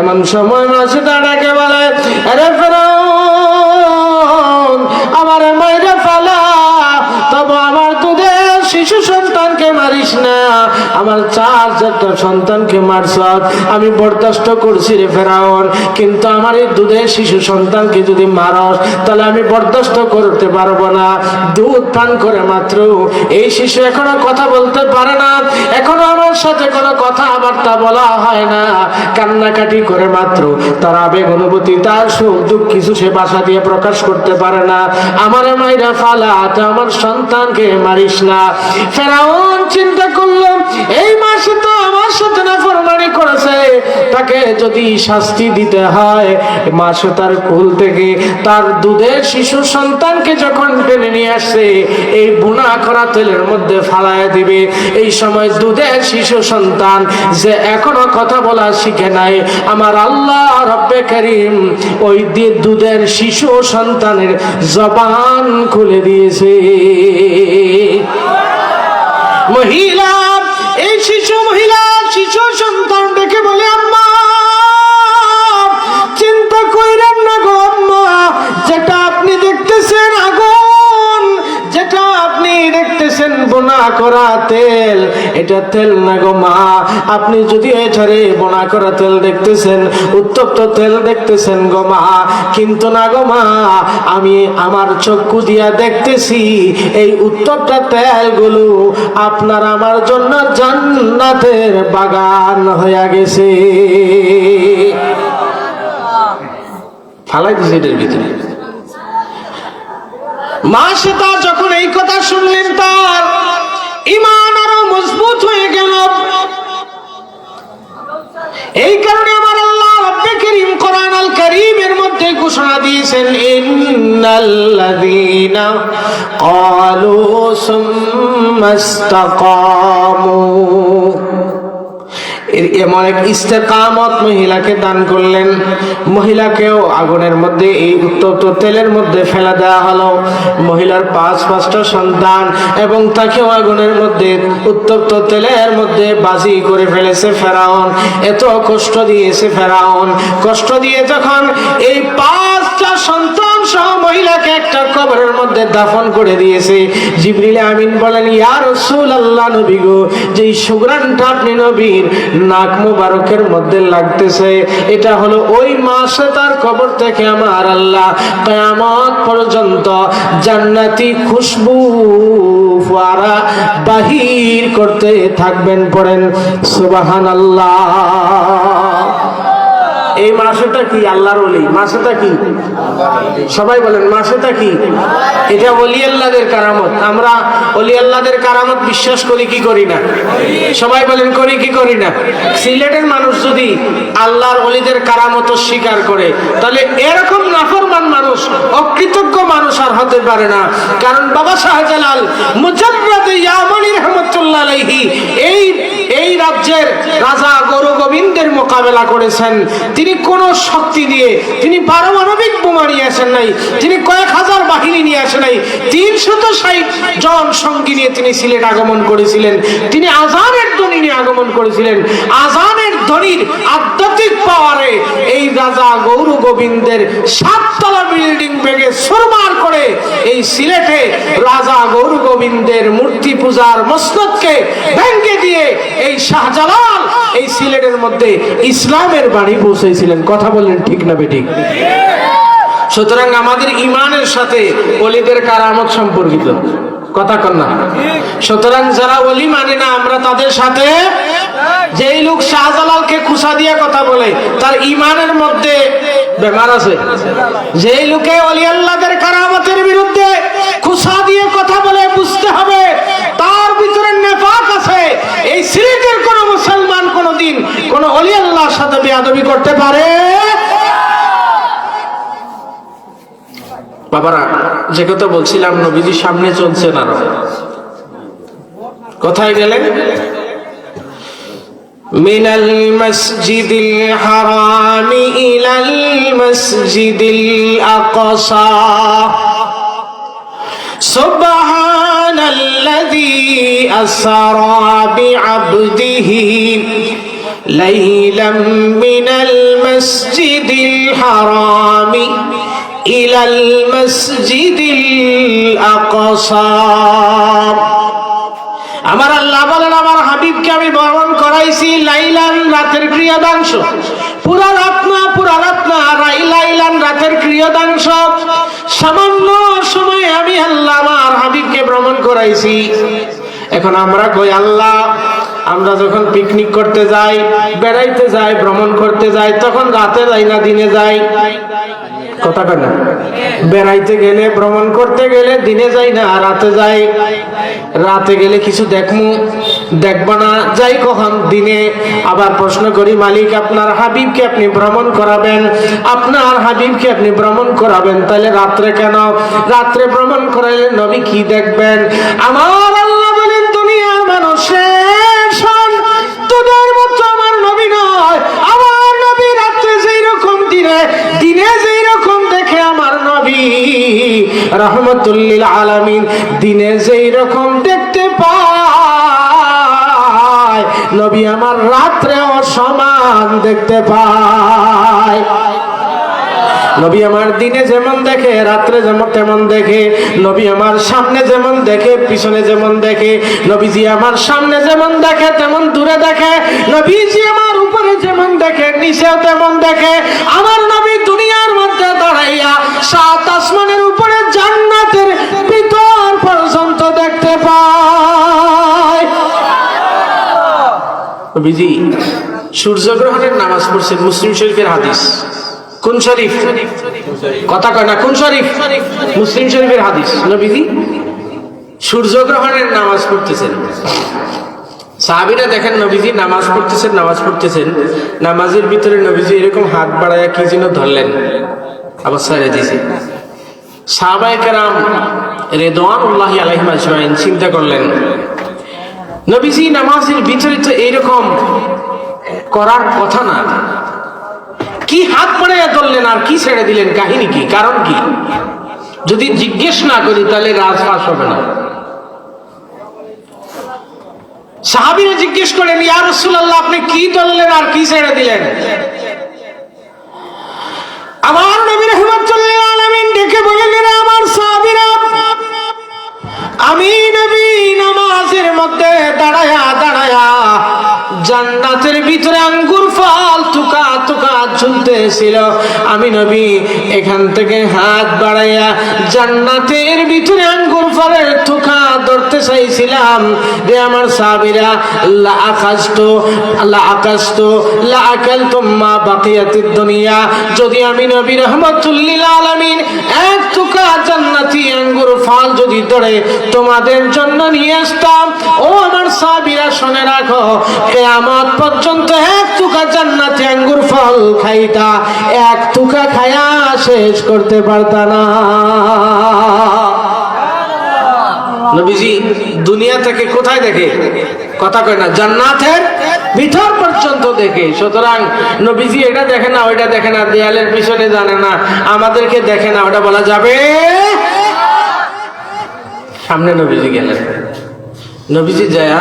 এমন সময় মাসে তাকে বলে, আরে ফেরাউন আমার মাইরে ফালা, তবে আমার দুধের শিশু সন্তানকে মারিস না, আমার চারটা সন্তানকে মারছ, আমি বরদাস্ত করছি রে ফেরাউন, কিন্তু আমার এই দুধের শিশু সন্তানকে যদি মারস তাহলে আমি বরদাস্ত করতে পারবো না। দুধ পান করে মাত্র এই শিশু এখনো কথা বলতে পারে না, এখনো আমার সাথে কোনো কথাবার্তা বলা হয় না, কান্নাকাটি করে মাত্র তার আবেগ অনুভূতি, তার সুখ দুঃখ কিছু সে ভাষা দিয়ে প্রকাশ করতে পারে না। আমার মাইরা ফালা, আমার সন্তানকে মারিস না। ফেরাউন চিন্তা করলো, এই মাসে তো আমার সাথে নাফরমানি করেছে, তাকে যদি শাস্তি দিতে হয়, মাসে তার কুল থেকে তার দুধের শিশু সন্তানকে যখন টেনে নিয়ে আসছে এই বুনা করা তেলের মধ্যে ফালায়া দিবে। এই সময় দুধের শিশু সন্তান যে এখনো কথা বলা শিখে নাই, আমার আল্লাহ রব্বে কারীম ওই দুধের শিশু সন্তানের জবান খুলে দিয়েছে। মহিলা, এই শিশু সন্তান দেখে বলে, আম্মা চিন্তা কইরেন না গো আম্মা, তেল, এটা তেল না গো মা। আপনি যদি এটারে বোনা করা তেল দেখতেছেন, উত্তপ্ত তেল দেখতেছেন গো মা, কিন্তু না গো মা, আমি আমার চক্ষু দিয়া দেখতেছি এই উত্তপ্ত তেলগুলো আপনার আমার জন্য জান্নাতের বাগান হয়ে গেছে। ফালাই দিছে এটার ভিতরে। মা সেটা যখন এই কথা শুনলেন, তার ঈমান আরো মজবুত হয়ে গেল। এই কারণে আমার আল্লাহ রব্বে কারীম কোরআন আল কারীমের মধ্যে ঘোষণা দিয়েছেন, ইন্নাল্লাযীনা ক্বালু সুম্মা ইসতাকামু। এমন এক ইস্তেকামত মহিলাকে দান করলেন, মহিলাকেও আগুনের মধ্যে এই উত্তপ্ত তেলের মধ্যে ফেলা দেওয়া হলো। মহিলার 5টা সন্তান, এবং তাকেও আগুনের মধ্যে উত্তপ্ত তেলের মধ্যে বাজি করে ফেলেছে ফেরাউন। এত কষ্ট দিয়েছে ফেরাউন। কষ্ট দিয়ে যখন এই 5টা সন্তান সহ মহিলাকে একটা কবরের মধ্যে দাফন করে দিয়েছে, জিবরিল আমিন বলেন, ইয়া রাসূলুল্লাহ, নবী গো, যেই সুগন্ধটা আপনি নবীর নাক মুবারকের মধ্যে লাগতেছে, এটা হলো ওই মাসে তার কবর থেকে আমার আল্লাহ কিয়ামত পর্যন্ত জান্নাতি খুশবু ফোয়ারা বাহির করতে থাকবেন। পড়েন সুবহানাল্লাহ। এই মাসেটা কি? আল্লাহর ওলি। মাসেটা কি? সবাই বলেন, মাসেটা কি? এটা ওলি আল্লাহদের কারামত। আমরা ওলি আল্লাহদের কারামত বিশ্বাস করি কি করি না? সবাই বলেন, করি কি করি না? সিলেটের মানুষ যদি আল্লাহর ওলিদের কারামত স্বীকার করে, তাহলে এরকম নাফরমান মানুষ, অকৃতজ্ঞ মানুষ আর হতে পারে না। কারণ বাবা শাহজালাল মুজাদ্দিদ ইয়ামানি রাহমাতুল্লাহ আলাইহি এই রাজ্যের রাজা গৌর গোবিন্দের মোকাবেলা করেছেন। তিনি কোন শক্তি দিয়ে, তিনি পারমাণবিক বোমা নিয়ে আসেন নাই, তিনি কয়েক হাজার বাহিনী নিয়ে আসেন নাই, 360 জন সঙ্গী নিয়ে তিনি সিলেট আগমন করেছিলেন। তিনি আজানের ধ্বনি নিয়ে আগমন করেছিলেন। আজানের ধ্বনির আধ্যাত্মিক পাওয়ারে এই রাজা গৌর গোবিন্দের 7তলা বিল্ডিং ভেঙে চুরমার করে এই সিলেটে রাজা গৌর গোবিন্দের মূর্তি পূজার মসনদকে ভেঙে দিয়ে এই শাহজালাল এই সিলেটের মধ্যে ইসলামের বাণী পৌঁছেছিলেন। কথা বললেন ঠিক না বেঠিক? সুতরাং আমাদের ঈমানের সাথে ওলিদের কারামত সম্পর্কিত। কথা কন না? সুতরাং যারা ওলি মানে না, আমরা তাদের সাথে, যেই লোক শাহজালালকে খুশা দিয়ে কথা বলে, তার ঈমানের মধ্যে বেমার আছে। যেই লোকে ওলি আল্লাহদের কারামতের বিরুদ্ধে খুশা দিয়ে কথা বলে, বুঝতে হবে তার ভিতরে নেফাক আছে। এই সিলেটের কোন মুসলমান কোনদিন কোন ওলি আল্লাহর সাথে বেয়াদবি করতে পারে? বাবারা, যে কথা বলছিলাম, নবীজির সামনে চলছে না, কোথায় গেলেন? মিনাল মসজিদিল হারামি ইলাল মসজিদিল আকসা সুবহানাল্লাযী আসরা বিআবদিহি লাইলাম মিনাল মসজিদিল হারামি ইলাল মসজিদিল আকসা। আমার আল্লাহ বলেন, আমার হাবিবকে আমি বর্ণন করাইছি লাইলান, রাতের ক্রিয়াদাংশ। পুরা রাত না, লাইলান, রাতের ক্রিয়াদাংশ। সামান্য সময়ে আমি আল্লাহ আমার হাবিবকে ভ্রমণ করাইছি। এখন আমরা কই, আল্লাহ, আমরা যখন পিকনিক করতে যাই, বেড়াইতে যাই, ভ্রমণ করতে যাই, তখন রাতে যাই না দিনে যাই? কথা কয় না? বেড়াইতে গেলে, ভ্রমণ করতে গেলে দিনে যাই না, রাতে যাই। রাতে গেলে কিছু দেখবো না, যাই কখন? দিনে। আবার প্রশ্ন করি, মালিক, আপনার হাবিবকে আপনি ভ্রমণ করাবেন, তাহলে রাত্রে কেন? রাত্রে ভ্রমণ করাইলে নবী কি দেখবেন? আমার আল্লাহ বলেন, দুনিয়ার মানুষের শোন, তোদের মতো আমার নবী নয়। আমার নবী রাত্রে যেই রকম, দিনে যেই রকম দেখে আমার নবী রাহমাতুল লিল আলামিন দিনে যেই রকম দেখতে পায়, নবী আমার রাত্রেও সমান দেখতে পায়। নবী আমার দিনে যেমন দেখে রাত্রে যেমন তেমন দেখে, নবী আমার সামনে যেমন দেখে পিছনে যেমন দেখে, নবীজি আমার সামনে যেমন দেখে তেমন দূরে দেখে, নবীজি আমার উপরে যেমন দেখে নিচেও তেমন দেখে। আমার নবী দুনিয়ার মধ্যে দাঁড়াইয়া সাত আসমানের উপরে জান্নাতের ভিতর পর্যন্ত দেখতে পায়। নবীজি সূর্যগ্রহণের নামাজ পড়ছেন, মুসলিম শরীফের হাদিস। কোন শরীফ? কথা কয় না, কোন শরীফ? মুসলিম শরীফের হাদিস। নবীজি সূর্যগ্রহণের নামাজ পড়তেছেন, সাহাবীরা দেখেন নবীজি নামাজ পড়তেছেন, নামাজের ভিতরে নবীজি এরকম হাত বাড়াইয়া কি যেন ধরলেন, আবার ছেড়ে দিয়েছে। সাহাবায়ে কেরাম রিদওয়ানুল্লাহি আলাইহিম আজমাইন চিন্তা করলেন, নবীজি নামাজের ভিতরে তো এইরকম করার কথা না, কি হাত বাড়াইয়া ধরলেন আর কি ছেড়ে দিলেন, কাহিনী কি, কারণ কি? যদি জিজ্ঞেস না করি তাহলে রাজ ফাঁস হবে না। সাহাবীরা জিজ্ঞেস করেন, ইয়া রাসূলুল্লাহ আপনি কি ধরলেন আর কি ছেড়ে দিলেন? আমার নবী রাহমাতুল লিল আলামিন ডেকে বললেন, আমার সাহাবীরা, আমি নবী নামাজের মধ্যে দাঁড়ায়া দাঁড়ায়া জান্নাতের ভিতরে আঙ্গুর ফল তুকা তুকা ঝুলতেছিল, আমি নবী এখান থেকে হাত বাড়াইয়া জান্নাতের ভিতরে আঙ্গুর ফলের তুকা ধরতে চাইছিলাম। রে আমার সাহাবীরা, লা আকালতুম মা বাকিয়াতিদ দুনিয়া, যদি আমি নবী রাহমাতুল লিল আলামিন এক তুকা জান্নাতি আঙ্গুর ফল যদি ধরে তোমাদের জন্য নিয়ে আসতাম, ও আমার সাহাবীরা শুনে রাখো, কিয়ামত পর্যন্ত এক তুকা জান্নাতি আঙ্গুর ফল খাইতা, এক তুকা খায়া শেষ করতে পারতা না। নবীজি দুনিয়া থেকে কোথায় দেখে? কথা কয় না, জান্নাতের ভিতর পর্যন্ত দেখে। সুতরাং নবীজি এটা দেখে না, ওইটা দেখে না, দেয়ালের পিছনে জানে না, আমাদেরকে দেখে না, ওটা বলা যাবে। সামনে নবীজি গেলেন, নবীজি যায়া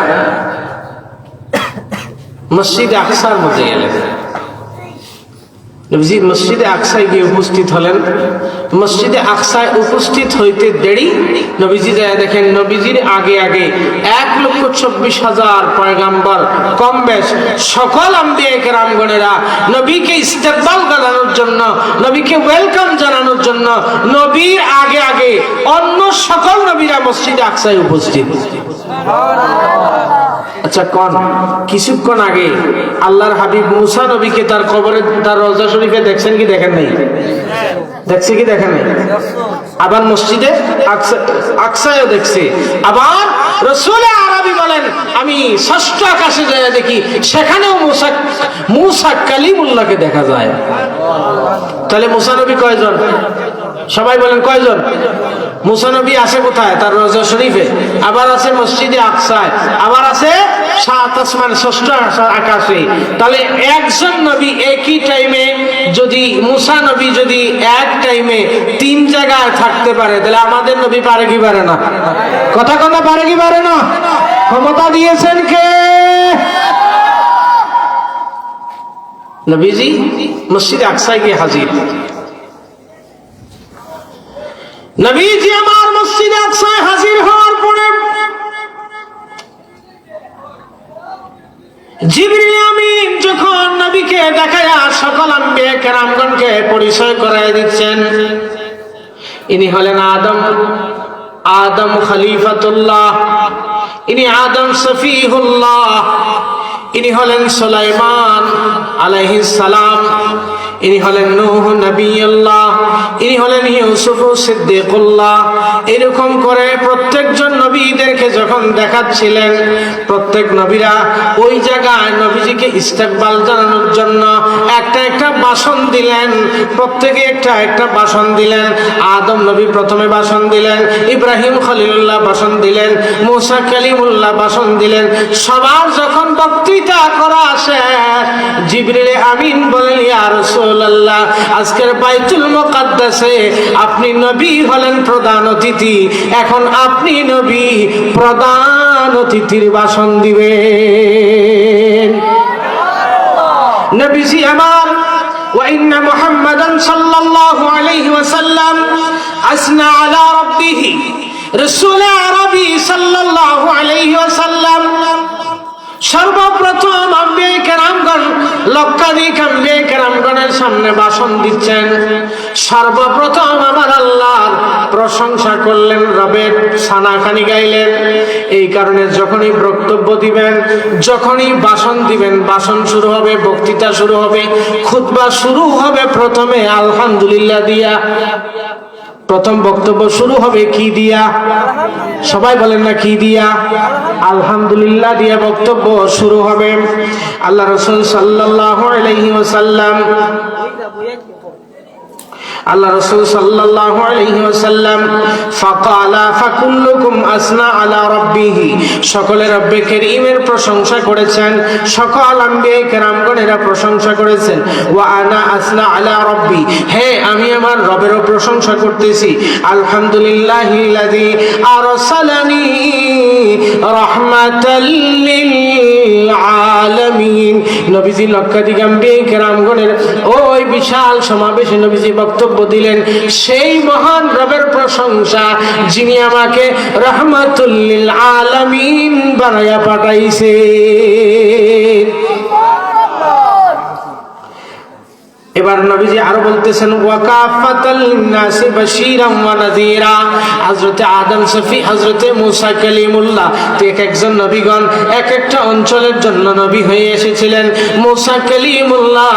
মসজিদে আকসার মধ্যে গেলেন। নবীজি মসজিদে আকসায় গিয়ে উপস্থিত হলেন। মসজিদে আকসায় উপস্থিত হইতে দেরি, নবীজি যায় দেখেন নবীজির আগে আগে 1,24,000 পয়গাম্বর কম বেশ সকল আম্বিয়া কেরামগণেরা নবীকে ইস্তেকবাল জানানোর জন্য, নবীকে ওয়েলকাম জানানোর জন্য নবীর আগে আগে অন্য সকল নবীরা মসজিদে আকসায় উপস্থিত। আচ্ছা কোন কিছুক্ষণ আগে আল্লাহর হাবিব মুসা নবীকে তার কবরে, তার রওজা শরীফে দেখছেন কি দেখেন নাই? দেখছে কি দেখেন নাই? আবার মসজিদে আকসায়ও দেখছে। আবার রাসূল আরবি বলেন, আমি ষষ্ঠ আকাশে যায় দেখি সেখানেও মুসা কালিমুল্লাহকে দেখা যায়। তাহলে মুসা নবী কয়জন? সবাই বলেন কয়জন? মুসা নবী আছে কোথায়? তার রওজা শরীফে, আবার আছে মসজিদে আকসায়, আবার আছে সাত আসমান ষষ্ঠ আকাশে। তাহলে একজন নবী একই টাইমে, যদি মুসা নবী যদি এক টাইমে 3 জায়গায় থাকতে পারে, তাহলে আমাদের নবী পারে কি পারে না? কথা কথা পারে কি পারে না? ক্ষমতা দিয়েছেন কে? নবীজি মসজিদে আকসায় গিয়ে হাজির। নবীজি আমার মসজিদে আকসায় হাজির হওয়ার পরে জিবরিল আমিন যখন নবীকে দেখায়া সকল আম্বিয়া কেরামগণকে পরিচয় করায় দিচ্ছেন, ইনি হলেন আদম খলিফাতুল্লাহ, ইনি আদম সফিহুল্লাহ, ইনি হলেন সুলাইমান আলাইহিস সালাম, ইনি হলেন নূহ নবিয়ুল্লাহ, ইনি হলেন ইউসুফ সিদ্দিকুল্লাহ। এরকম করে প্রত্যেকজন নবীদেরকে যখন দেখাচ্ছিলেন, প্রত্যেক নবীরা ওই জায়গায় নবীজিকে ইস্তেকবাল জানানোর জন্য একটা একটা ভাষণ দিলেন, প্রত্যেকে একটা একটা ভাষণ দিলেন। আদম নবী প্রথমে ভাষণ দিলেন, ইব্রাহিম খলিলুল্লাহ ভাষণ দিলেন, মুসা কালিমুল্লাহ ভাষণ দিলেন। সবার যখন বক্তৃতা করা শেষ, জিবরিল আমিন বলেন, ইয়া রাসূলুল্লাহ, আজকের বাইতুল মুকাদ্দাসে আপনি নবী হলেন প্রধান অতিথি, এখন আপনি নবী প্রধান অতিথির ভাষণ দিবেন। নবীজি আমার ওয়া ইন্না মুহাম্মাদান সাল্লাল্লাহু আলাইহি ওয়াসাল্লাম আসনা আলা রাব্বিহি রাসূল আরবি সাল্লাল্লাহু আলাইহি ওয়াসাল্লাম সর্বপ্রথম আম্বিয়া কেরামগণ লক্ষাধিক আম্বিয়া কেরামগণের সামনে ভাষণ দিচ্ছেন। সর্বপ্রথম আমার আল্লাহর প্রশংসা করলেন, রবের সানাখানি গাইলেন। এই কারণে যখনই বক্তব্য দিবেন, যখনই ভাষণ দিবেন, ভাষণ শুরু হবে, বক্তৃতা শুরু হবে, খুতবা শুরু হবে প্রথমে আলহামদুলিল্লাহ দিয়া। প্রথম বক্তব্য শুরু হবে কি দিয়া? সবাই বলেন না কি দিয়া? আলহামদুলিল্লাহ দিয়া বক্তব্য শুরু হবে। আল্লাহ রাসূল সাল্লাল্লাহু আলাইহি ওয়াসাল্লাম আল্লাহ রাসূল সাল্লাল্লাহু আলাইহি ওয়াসাল্লাম ফাকালা ফাকুল্লুকুম আসনা আলা রাব্বিহি, সকলে রব্বে কারীমের প্রশংসা করেছেন, সকল আম্বিয়া কেরামগণেরা প্রশংসা করেছেন। ওয়া আনা আসনা আলা রাব্বি, হ্যাঁ আমি আমার রবেরও প্রশংসা করতেছি। আলহামদুলিল্লাহিল্লাযী আরসালানি রাহমাতাল লিল আলামিন। নবীজি লক্ষাধিক আম্বিয়া কেরামগণের ওই বিশাল সমাবেশে নবীজি বক্তব্য দিলেন সেই মহান রবের প্রশংসা যিনি আমাকে রাহমাতুল লিল আলামিন বানায়া পাঠাইছে। এবার নবীজি আরো বলতেছেন ওয়া কাফাতাল লিন্নাসি বাশীরাম ওয়া নাযীরা। হযরতে আদম শফি, হযরতে মুসা কালিমুল্লাহ, এক একজন নবীগণ এক একটা অঞ্চলের জন্য নবী হয়ে এসেছিলেন। মুসা কালিমুল্লাহ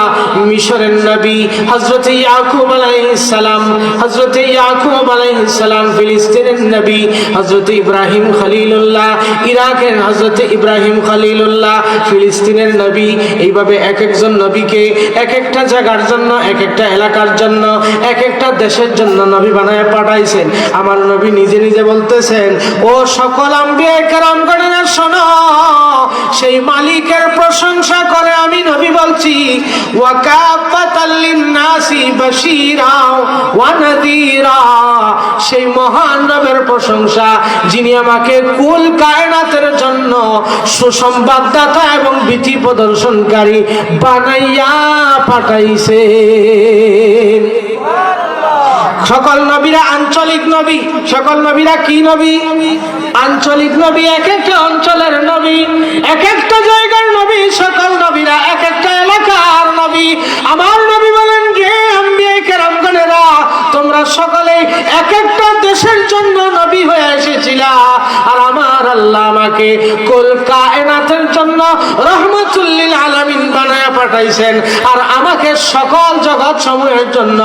মিশরের নবী, হযরতে ইয়াকুব আলাইহিস সালাম, হযরতে ইয়াকুব আলাইহিস সালাম ফিলিস্তিনের নবী, হযরতে ইব্রাহিম খলিলুল্লাহ ইরাকের, হযরতে ইব্রাহিম খলিলুল্লাহ ফিলিস্তিনের নবী। এইভাবে এক একজন নবীকে এক একটা জায়গার জন্য, এক একটা এলাকার জন্য, এক একটা দেশের জন্য নবী বানায় পাঠাইছেন। আমার নবী নিজে নিজে বলতেছেন ও সকল আম্বিয়া কেরামগণেরা শোনো, সেই মালিকের প্রশংসা করে আমি নবী বলছি ওয়া কাফাতাল লিন্নাসি বাশীরা ওয়া নাযীরা, সেই মহান রবের প্রশংসা যিনি আমাকে কুল কায়নাতের জন্য সুসংবাদদাতা এবং ভীতি প্রদর্শনকারী বানাইয়া পাঠাইছে। সকল নবীরা আঞ্চলিক নবী। সকল নবীরা কি নবী? আঞ্চলিক নবী, এক একটা অঞ্চলের নবী, এক একটা জায়গার নবী। সকল নবীরা এক একটা এলাকার নবী। আমার নবী বলেন যে আম্বিয়া কেরামগণেরা তোমরা সকলে এক একটা দেশের জন্য নবী হয়ে এসেছিলা, আর আমার আল্লাহ আমাকে কুল কায়নাতের জন্য রাহমাতুল লিল আলামিন বানায়া পাঠাইছেন, আর আমাকে সকল জগৎ সমূহের জন্য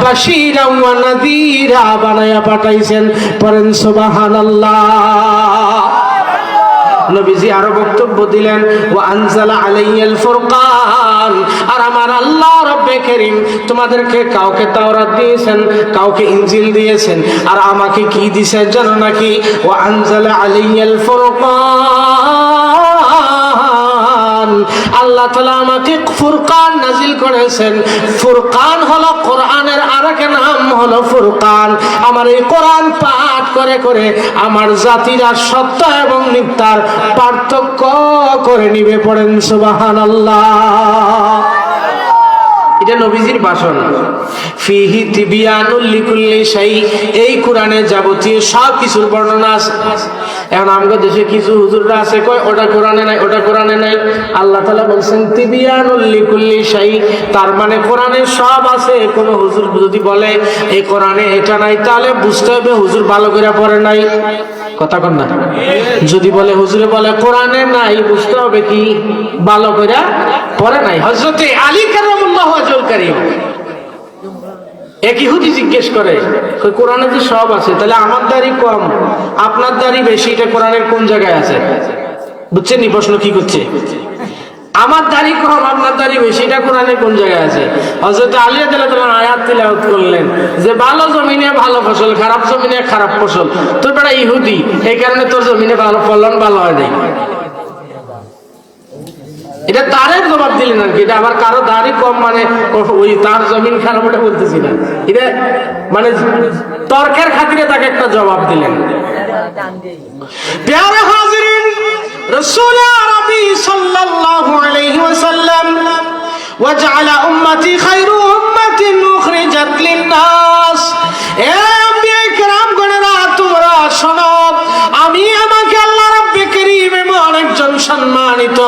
বাশীরা ওয়া নাযীরা বানায়া পাঠাইছেন। পড়েন সুবহানাল্লাহ। নবীজি আরো বক্তব্য দিলেন ওয়া আনজালা আলাইয়াল ফুরকান, আর আমার আল্লাহ রব্বে কারীম তোমাদেরকে কাউকে তাওরাত দিয়েছেন, কাউকে ইনজিল দিয়েছেন, আর আমাকে কি দিয়েছেন জানো নাকি? ওয়া আনজালা আলাইয়াল ফুরকান, আল্লাহ তাআলা আমাকে ফুরকান নাজিল করেছেন। ফুরকান হলো কোরআনের আরেক নাম হলো ফুরকান। আমার এই কোরআন পাঠ করে করে আমার জাতিরা সত্য এবং মিথ্যার পার্থক্য করে নিবে। পড়েন সুবহানাল্লাহ। এটা নবীজির ভাষণ। ফিহি তিবিয়ানুল লিকুল্লি শাই, এই কোরআনে যাবতীয় সব কিছুর বর্ণনা আছে। এখন আমাদের দেশে কিছু হুজুররা আছে কয় ওটা কোরআনে নাই, ওটা কোরআনে নাই। আল্লাহ তাআলা বলছেন তিবিয়ানুল লিকুল্লি শাই, তার মানে কোরআনে সব আছে। কোন হুজুর যদি বলে এই কোরআনে এটা নাই, তাহলে বুঝতে হবে হুজুর ভালো করে পড়ে নাই। কথা কন না? যদি বলে হুজুরে বলে কোরআনে নাই, বুঝতে হবে কি ভালো করে পড়ে নাই। হযরতে আলী কারামাল্লাহু ওয়াজহুল কারীম এক ইহুদি জিজ্ঞেস করে কোরআনে যে সব আছে, তাহলে আমার দাড়ি কম আপনার দাড়ি বেশি, এটা কোরআনের কোন জায়গায় আছে? বুঝছেন নি প্রশ্ন কি করছে? আমার দাড়ি কম আপনার দাড়ি বেশি, এটা কোরআনের কোন জায়গায় আছে? হযরত আলী রাদিয়াল্লাহু তাআলা আয়াত তিলাওয়াত করলেন যে ভালো জমিনে ভালো ফসল, খারাপ জমিনে খারাপ ফসল। তোর বেটা ইহুদি, এই কারণে তোর জমিনে ভালো ফলন ভালো হয় নাই। এটা তারের জবাব দিলেন আর কি। এটা আবার কারো দাড়ি কম মানে ওই তার জমিন খারাপ, ওটা বলতেছি না। এটা মানে তর্কের খাতিরে তাকে একটা জবাব দিলেন। প্যারা হাজিরিন, রাসূল আরবি সাল্লাল্লাহু আলাইহি ওয়াসাল্লাম ওয়াজআলা উম্মতি খায়রু উম্মাতিন উখরিজাত লিন-নাস। এ আম্বিয়া কিরাম গণেরা, তোমরা শোনো, আমি আমাকে আল্লাহ রাব্বে কারীম এমন একজন সম্মানিত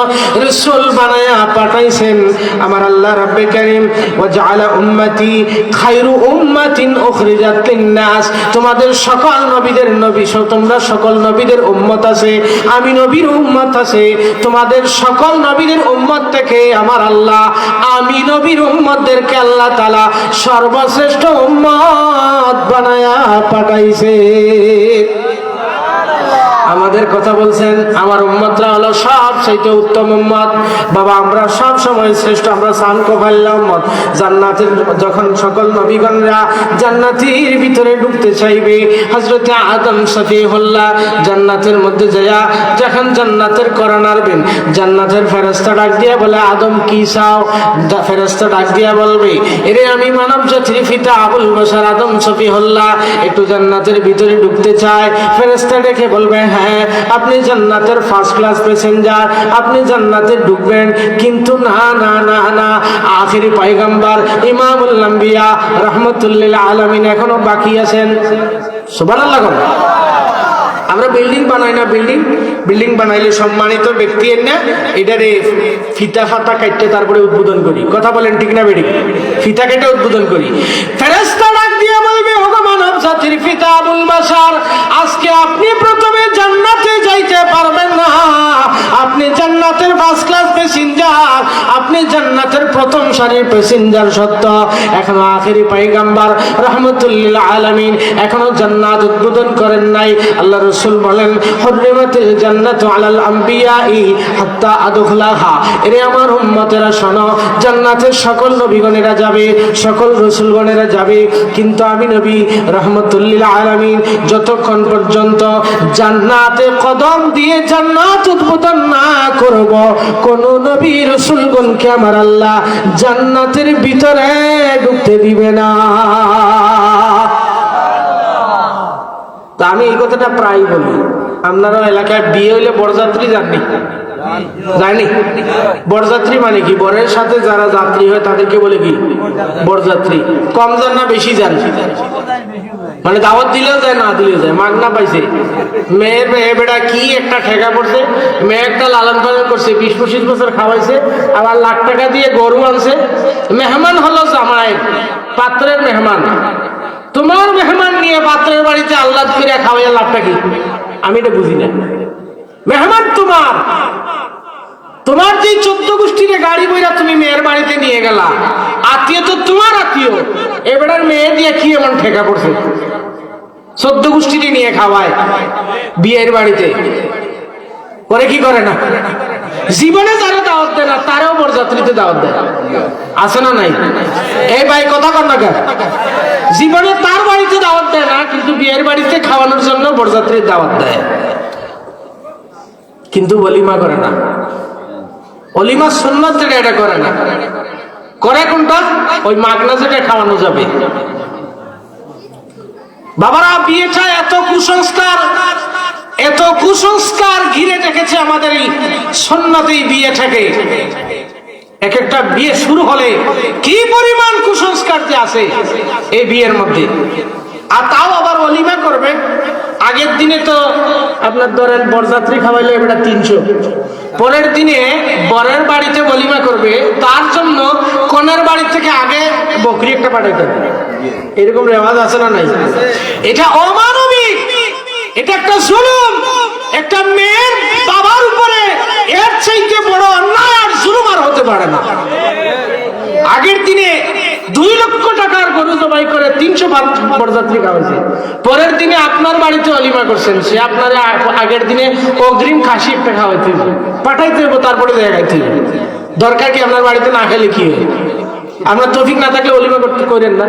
রাসূল বানায়া পাঠাইছেন। আমার আল্লাহ রাব্বে কারীম ওয়াজআলা উম্মতি খায়রু উম্মাতিন উখরিজাত লিন-নাস, তোমাদের সকল নবীদের নবী, তোমরা সকল নবীদের উম্মত আছে, আমি নবীর উম্মত আছে। তোমাদের সকল নবীদের উম্মত থেকে আমার আল্লাহ আমি নবীর উম্মতদেরকে আল্লাহ তাআলা সর্বশ্রেষ্ঠ উম্মত বানায়া পাঠাইছে। আমাদের কথা বলছেন, আমার উম্মতরা হলো সবচেয়ে উত্তম উম্মত। বাবা, আমরা সব সময় শ্রেষ্ঠ, আমরা সানকোফাল্লা উম্মত। জান্নাতের যখন সকল নবীগণরা জান্নাতের ভিতরে ঢুকতে চাইবে, হযরতে আদম সফিউল্লাহ জান্নাতের মধ্যে যায়া যখন জান্নাতের করা নাড়বেন, জান্নাতের ফেরেশতা ডাক দিয়া বলে, আদম কি চাও? ফেরেশতা ডাক দিয়া বলবে, এরে আমি মানব জাতির পিতা আবুল বাশার আদম সফিউল্লাহ একটু জান্নাতের ভিতরে ঢুকতে চাই। ফেরেশতা ডেকে বলবে, হ্যাঁ আপনি জান্নাতের ফার্স্ট ক্লাস প্যাসেঞ্জার, আপনি জান্নাতে ঢুকবেন। কিন্তু না না না না, আখেরি পয়গম্বর ইমামুল আম্বিয়া রাহমাতুল লিল আলামিন এখনো বাকি আছেন। সুবহানাল্লাহ। আমরা বিল্ডিং বানাই না, বিল্ডিং বানাইলে সম্মানিত ব্যক্তি এর না এটারে ফিতা ফাতা কাটতে তারপরে উদ্বোধন করি। কথা বলেন ঠিক না বেঠিক? ফিতা কেটে উদ্বোধন করি। ফেরেশতা ডাক দিয়ে বলবে, ওগো মানব জাতির পিতা আবুল বাশার, আজকে আপনি প্রথমে জান্নাতে যাইতে পারবেন না। আপনি জান্নাতের ফার্স্ট ক্লাস প্যাসেঞ্জার, আপনি জান্নাতের প্রথম সারির প্যাসেঞ্জার সত্য, এখনো আখেরি পয়গম্বর রাহমাতুল লিল আলামিন এখনো জান্নাত উদ্বোধন করেন নাই। আল্লাহ রাসূল বলেন, হুররিমাতিল জান্নাতু আলাল আম্বিয়াই হাত্তা আদখুলাহা। এরে আমার উম্মতেরা শোনো, জান্নাতের সকল নবীগণেরা যাবে, সকল রাসূলগণেরা যাবে, কিন্তু আমি নবী রাহমাতুল লিল আলামিন যতক্ষণ পর্যন্ত জান্নাতে কদম দিয়ে জান্নাত উদ্বোধন না করব, কোন নবী রাসূলগণকে আমার আল্লাহ জান্নাতের ভিতরে ঢুকতে দিবে না। তা আমি এই কথাটা প্রায় বলি, আপনারা এলাকায় বিয়ে হইলে বরযাত্রী যাননি? জানি বরযাত্রী মানে কি? বরের সাথে যারা যাত্রী হয় তাদেরকে বলে কি? বরযাত্রী। কম যান না বেশি যান? মানে দাওয়াত দিলেও যায়, না দিলেও যায়, মাগনা পাইছে। মেয়ের মেয়ে বেড়া কি একটা ঠেকা পড়ছে, মেয়ে একটা লালন পালন করছে, 20-25 বছর খাওয়াইছে, আবার লাখ টাকা দিয়ে গরু আনছে। মেহমান হলো জামাই, পাত্রের মেহমান। তোমার মেহমান নিয়ে পাত্রের বাড়িতে আল্লাহ করে খাওয়াইয়া লাভটা কি? আমি এটা বুঝি না। মেহমান তোমার, তোমার যে 14 গোষ্ঠীর গাড়ি বইরা তুমি মেয়ের বাড়িতে নিয়ে গেলা, আত্মীয় তো তোমার আত্মীয়, এবারের মেয়ে দিয়ে কি এমন ঠেকা পড়ছে? 14 গোষ্ঠীতে নিয়ে খাওয়ায় বিয়ের বাড়িতে, করে কি করে না? জীবনে যারা দাওয়াত দেয় না তারাও বরযাত্রীতে দাওয়াত দেয়, আছে না নাই? এই ভাই কথা কর না কেন? জীবনে তার বাড়িতে দাওয়াত দেয় না, কিন্তু বিয়ের বাড়িতে খাওয়ানোর জন্য বরযাত্রীর দাওয়াত দেয়, কিন্তু ওলিমা করে না। ওলিমা সুন্নাত যেটা এটা করে না, করে কোনটা? ওই মাগনা যেটা খাওয়ানো যাবে। বাবারা, বিয়েটা এত কুসংস্কার, এত কুসংস্কার ঘিরে রেখেছে আমাদের এই সুন্নতে বিয়েটাকে। এক একটা বিয়ে শুরু হলে কি পরিমাণ কুসংস্কার যে আছে এই বিয়ের মধ্যে। আর তাও আবার ওলিমা করবে। আগের দিনে তো আপনার ধরেন বরযাত্রী খাওয়াইলে এটা 300, পরের দিনে বরের বাড়িতে ওলিমা করবে, তার জন্য কনের বাড়ি থেকে আগে বকরি একটা পাঠাইতে হবে। এরকম রেওয়াজ আছে না নাই? এটা অমানবিক, এটা একটা জুলুম। একটা মেয়ের বাবার উপরে এর চাইতে বড় অন্যায় আর জুলুম আর হতে পারে না। আগের দিনে 2 লক্ষ টাকার গরু জবাই করে 300 বরযাত্রী খাওয়াইছে, পরের দিনে আপনার বাড়িতে অলিমা করছেন, সে আপনার আগের দিনে অগ্রিম খাসি একটা খাওয়াইতে পাঠাইতে হবে, তারপরে দেখাইতে হবে। দরকার কি আপনার বাড়িতে না খেলে কি হয়? আপনার তৌফিক না থাকলে অলিমা করতে করেন না।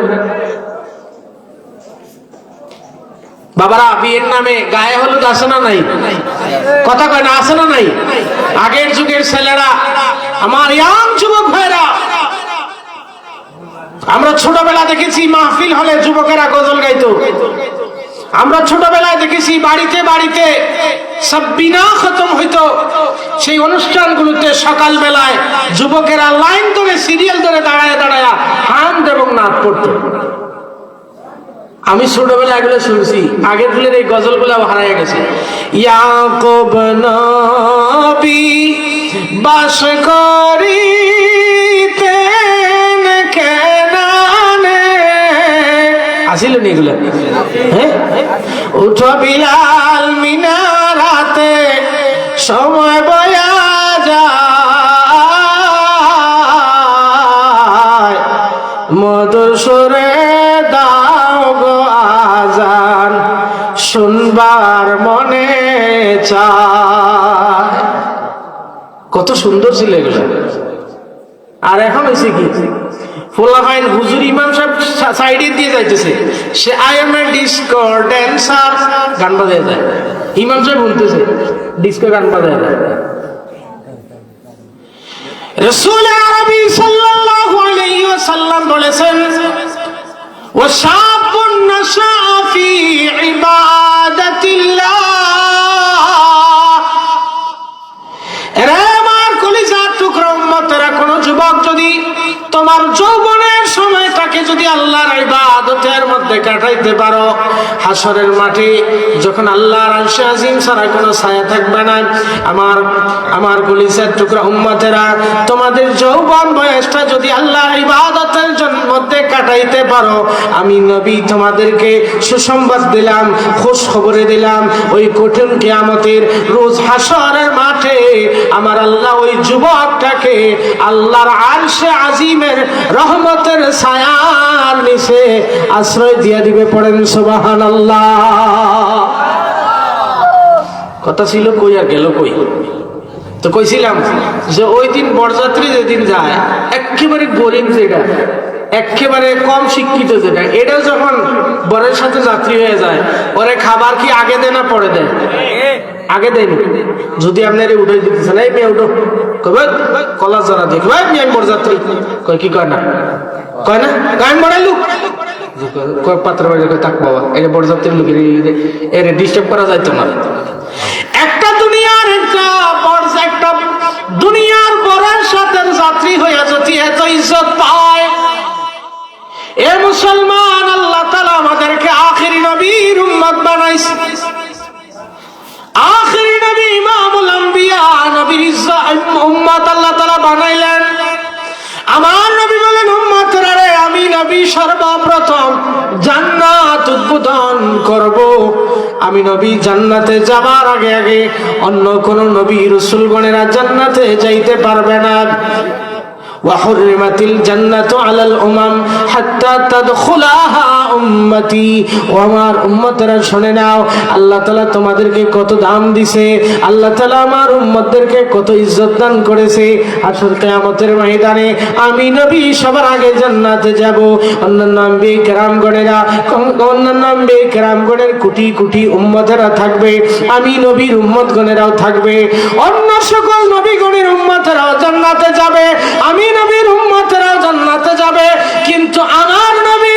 বাবারা, বিয়ের নামে গায়ে হলুদ আছে না নাই? কথা কয় না, আছে না নাই? আগের যুগের ছেলেরা, আমার ইয়াং যুবক ভাইরা, আমরা ছোটবেলা দেখেছি মাহফিল হলে যুবকেরা গজল গাইতো, আমরা ছোটবেলায় দেখেছি বাড়িতে বাড়িতে সাব্বিনা খতম হইতো, সেই অনুষ্ঠানগুলোতে সকাল বেলায় যুবকেরা লাইন ধরে সিরিয়াল ধরে দাঁড়ায় দাঁড়ায় হামদ এবং নাত পড়তো। আমি ছোটবেলায় এগুলো শুনছি, আগের গুলোর এই গজলগুলো হারিয়ে গেছে। ইয়াকুব নবী বাস করিতেন কেনানে, আসিল নি এগুলো? হ্যাঁ, উঠো বিলাল মিনারাতে সময় বয়া যায়, মধুর সুরে দাও গো আজান, শুনবার মনে চায়। কত সুন্দর ছিল এগুলো। আর এখন হয়েছে কি, ফোলাফাইন হুজুর ইমাম সাহেব সাইডে দিয়ে যাইতেছে, সে I am a disco dancer গান বাজায় যায়, ইমাম সাহেব বলতেছে ডিস্কো গান বাজায় যায়। রাসূল আরবি সাল্লাল্লাহু আলাইহি ওয়াসাল্লাম বলেছেন, ওয়া শাবুন নাশা ফি ইবাদাতিল্লাহ, এরে আমার কলিজার টুকরা উম্মতেরা, কোন যুবক যদি তোমার যৌবনের সময়টাকে যদি আল্লাহর ইবাদতের মধ্যে কাটাইতে পারো, হাসরের মাঠে যখন আল্লাহর আরশে আজিম ছাড়া কোনো ছায়া থাকবে না, আমার কলিজার টুকরা উম্মতেরা, তোমাদের যৌবন বয়সটা যদি আল্লাহর ইবাদতের মধ্যে কাটাইতে পারো, আমি নবী তোমাদেরকে সুসংবাদ দিলাম, খুশ খবরে দিলাম, ওই কঠিন কিয়ামতের রোজ হাসরের মাঠে আমার আল্লাহ ওই যুবকটাকে আল্লাহর আরশে আজিমের রহমতের ছায়ার নিচে আশ্রয় দিয়ে দিবে। পড়েন সুবহানাল্লাহ। কথা ছিল কই আর গেল কই? তো কইছিলাম যে ওই দিন বরযাত্রী যেদিন যায় একেবারে বোরিং, যেটা একেবারে কম শিক্ষিত যেটা, এটাও যখন বরের সাথে যাত্রী হয়ে যায়, ওরে খাবার কি আগে দেয় না পরে দেয়? আগে দেয়নি। যদি আপনার উঠে দিতেছেন, এই মেয়ে উঠো, কবে কলা জরা দিয়ে ভাই আমি বরযাত্রী, কয় কি কয় না, কয় না গান বড়াইলু পাত্র বাড়ি তাক বাবা, এটা বরযাত্রীর লোকের এর ডিস্টার্ব করা যাইতো না। একটা দুনিয়ার একটা দুনিয়ার বরের সাথে যাত্রী হইয়া যদি এত ইজ্জত পায়, এ মুসলমান, আল্লাহ তাআলা আমাদেরকে আখিরি নবীর উম্মত বানাইছে। আখিরি নবী ইমামুল আম্বিয়া নবীর উম্মত আল্লাহ তাআলা বানাইলেন। আমার নবী বলেন, উম্মতরা রে, আমি নবী সর্বপ্রথম জান্নাত উদ্বোধন করব। আমি নবী জান্নাতে যাবার আগে আগে অন্য কোন নবী রাসূলগণেরা জান্নাতে যাইতে পারবে না। وحرمت الجنة على الأمم حتى تدخلها উম্মতি। ও আমার উম্মতরা শুনে নাও, আল্লাহ তাআলা তোমাদেরকে কত দাম দিছে, আল্লাহ তাআলা আমার উম্মতদেরকে কত ইজ্জত দান করেছে। আসল কিয়ামতের ময়দানে আমি নবী সবার আগে জান্নাতে যাব। অন্যান্য আম্বিয়া কেরামগণেরা, অন্যান্য আম্বিয়া কেরামগণের কোটি কোটি উম্মতেরা থাকবে, আমি নবীর উম্মতগণেরাও থাকবে। অন্য সকল নবীগণের উম্মতেরাও জান্নাতে যাবে, আমি নবীর উম্মতেরাও জান্নাতে যাবে। কিন্তু আমার নবী,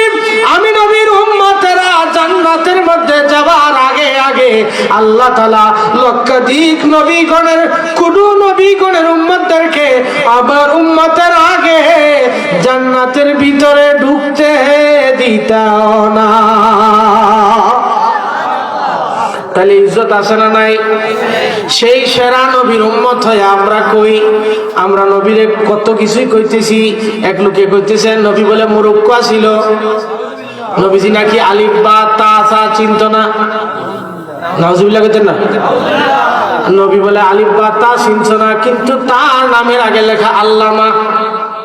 আমি নবীর উম্মতেরা জান্নাতের মধ্যে যাবার আগে আগে আল্লাহ তাআলা লক্ষাধিক নবীগণের কোন নবীগণের উম্মতদেরকে আবার উম্মতের আগে জান্নাতের ভিতরে ঢুকতে দিত না। তাহলে ইজ্জত আছে না নাই? সেই সেরা নবীর উম্মত হয়ে আমরা কই, আমরা নবীরে কত কিছুই কইতেছি। এক লোকে কইতেছেন নবী বলে মুরুক্ক ছিল, নবীজি নাকি আলিফ বা তা সা চিনত না। নাউজুবিল্লাহ কইতেন না? নবী বলে আলিফ বা তা চিনত না, কিন্তু তার নামের আগে লেখা আল্লামা,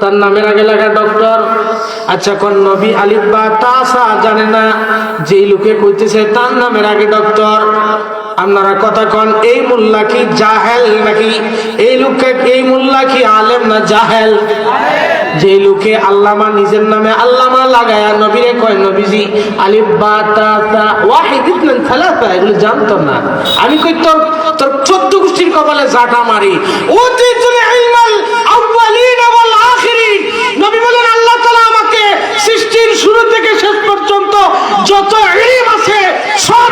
তার নামের আগে লেখা ডক্টর। আচ্ছা, কোন নবী আলিফ বা তা সা জানে না? যেই লোকে কইতেছে তার নামের আগে ডক্টর। আপনারা কথা কন, এই মোল্লা কি জাহেল নাকি? এই লোককে, এই মোল্লা কি আলেম না জাহেল? যে লোকে আল্লামা নিজের নামে আল্লামা লাগায়া নবীরে কয় নবীজি আলিফ বা তা সা ওয়াহিদ ইতনান সালাসা, এগুলো জানতো না। আমি কই তোর 14 গোষ্ঠীর কপালে জাটা মারি। উতিতুল ইলমাল আউয়ালিন ওয়াল আখিরিন। নবী বলেন আল্লাহ তাআলা আমাকে সৃষ্টির শুরু থেকে শেষ পর্যন্ত যত ইলম আছে সব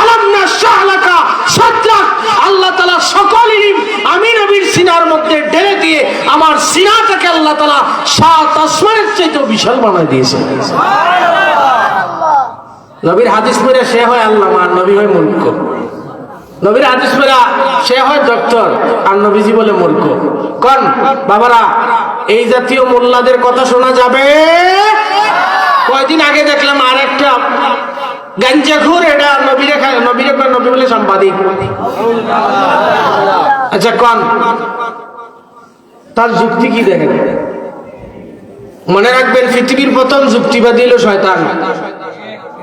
আলাম নাশরাহ লাকা সাদরাক, আল্লাহ তাআলা সকল ইলম আমি নবীর সিনার মধ্যে ঢেলে দিয়ে আমার সিনাটাকে আল্লাহ তাআলা 7 আসমানের চাইতে বিশাল বানায় দিয়েছে। নবীর হাদিস পড়ে সে হয় আল্লামা আর নবী হয় মূর্খ। নবীর হাদিস পড়ে সে হয় ডক্টর আর নবীজি বলে মূর্খ। কোন বাবারা এই জাতীয় মোল্লাদের কথা শোনা যাবে? কয়দিন আগে দেখলাম আরেকটা গাঞ্জাখুর, এটা নবীরে নবী বলে সাংবাদিক। আচ্ছা কোন তার যুক্তি কি দেখেন? মনে রাখবেন পৃথিবীর প্রথম যুক্তিবাদী হলো শয়তান।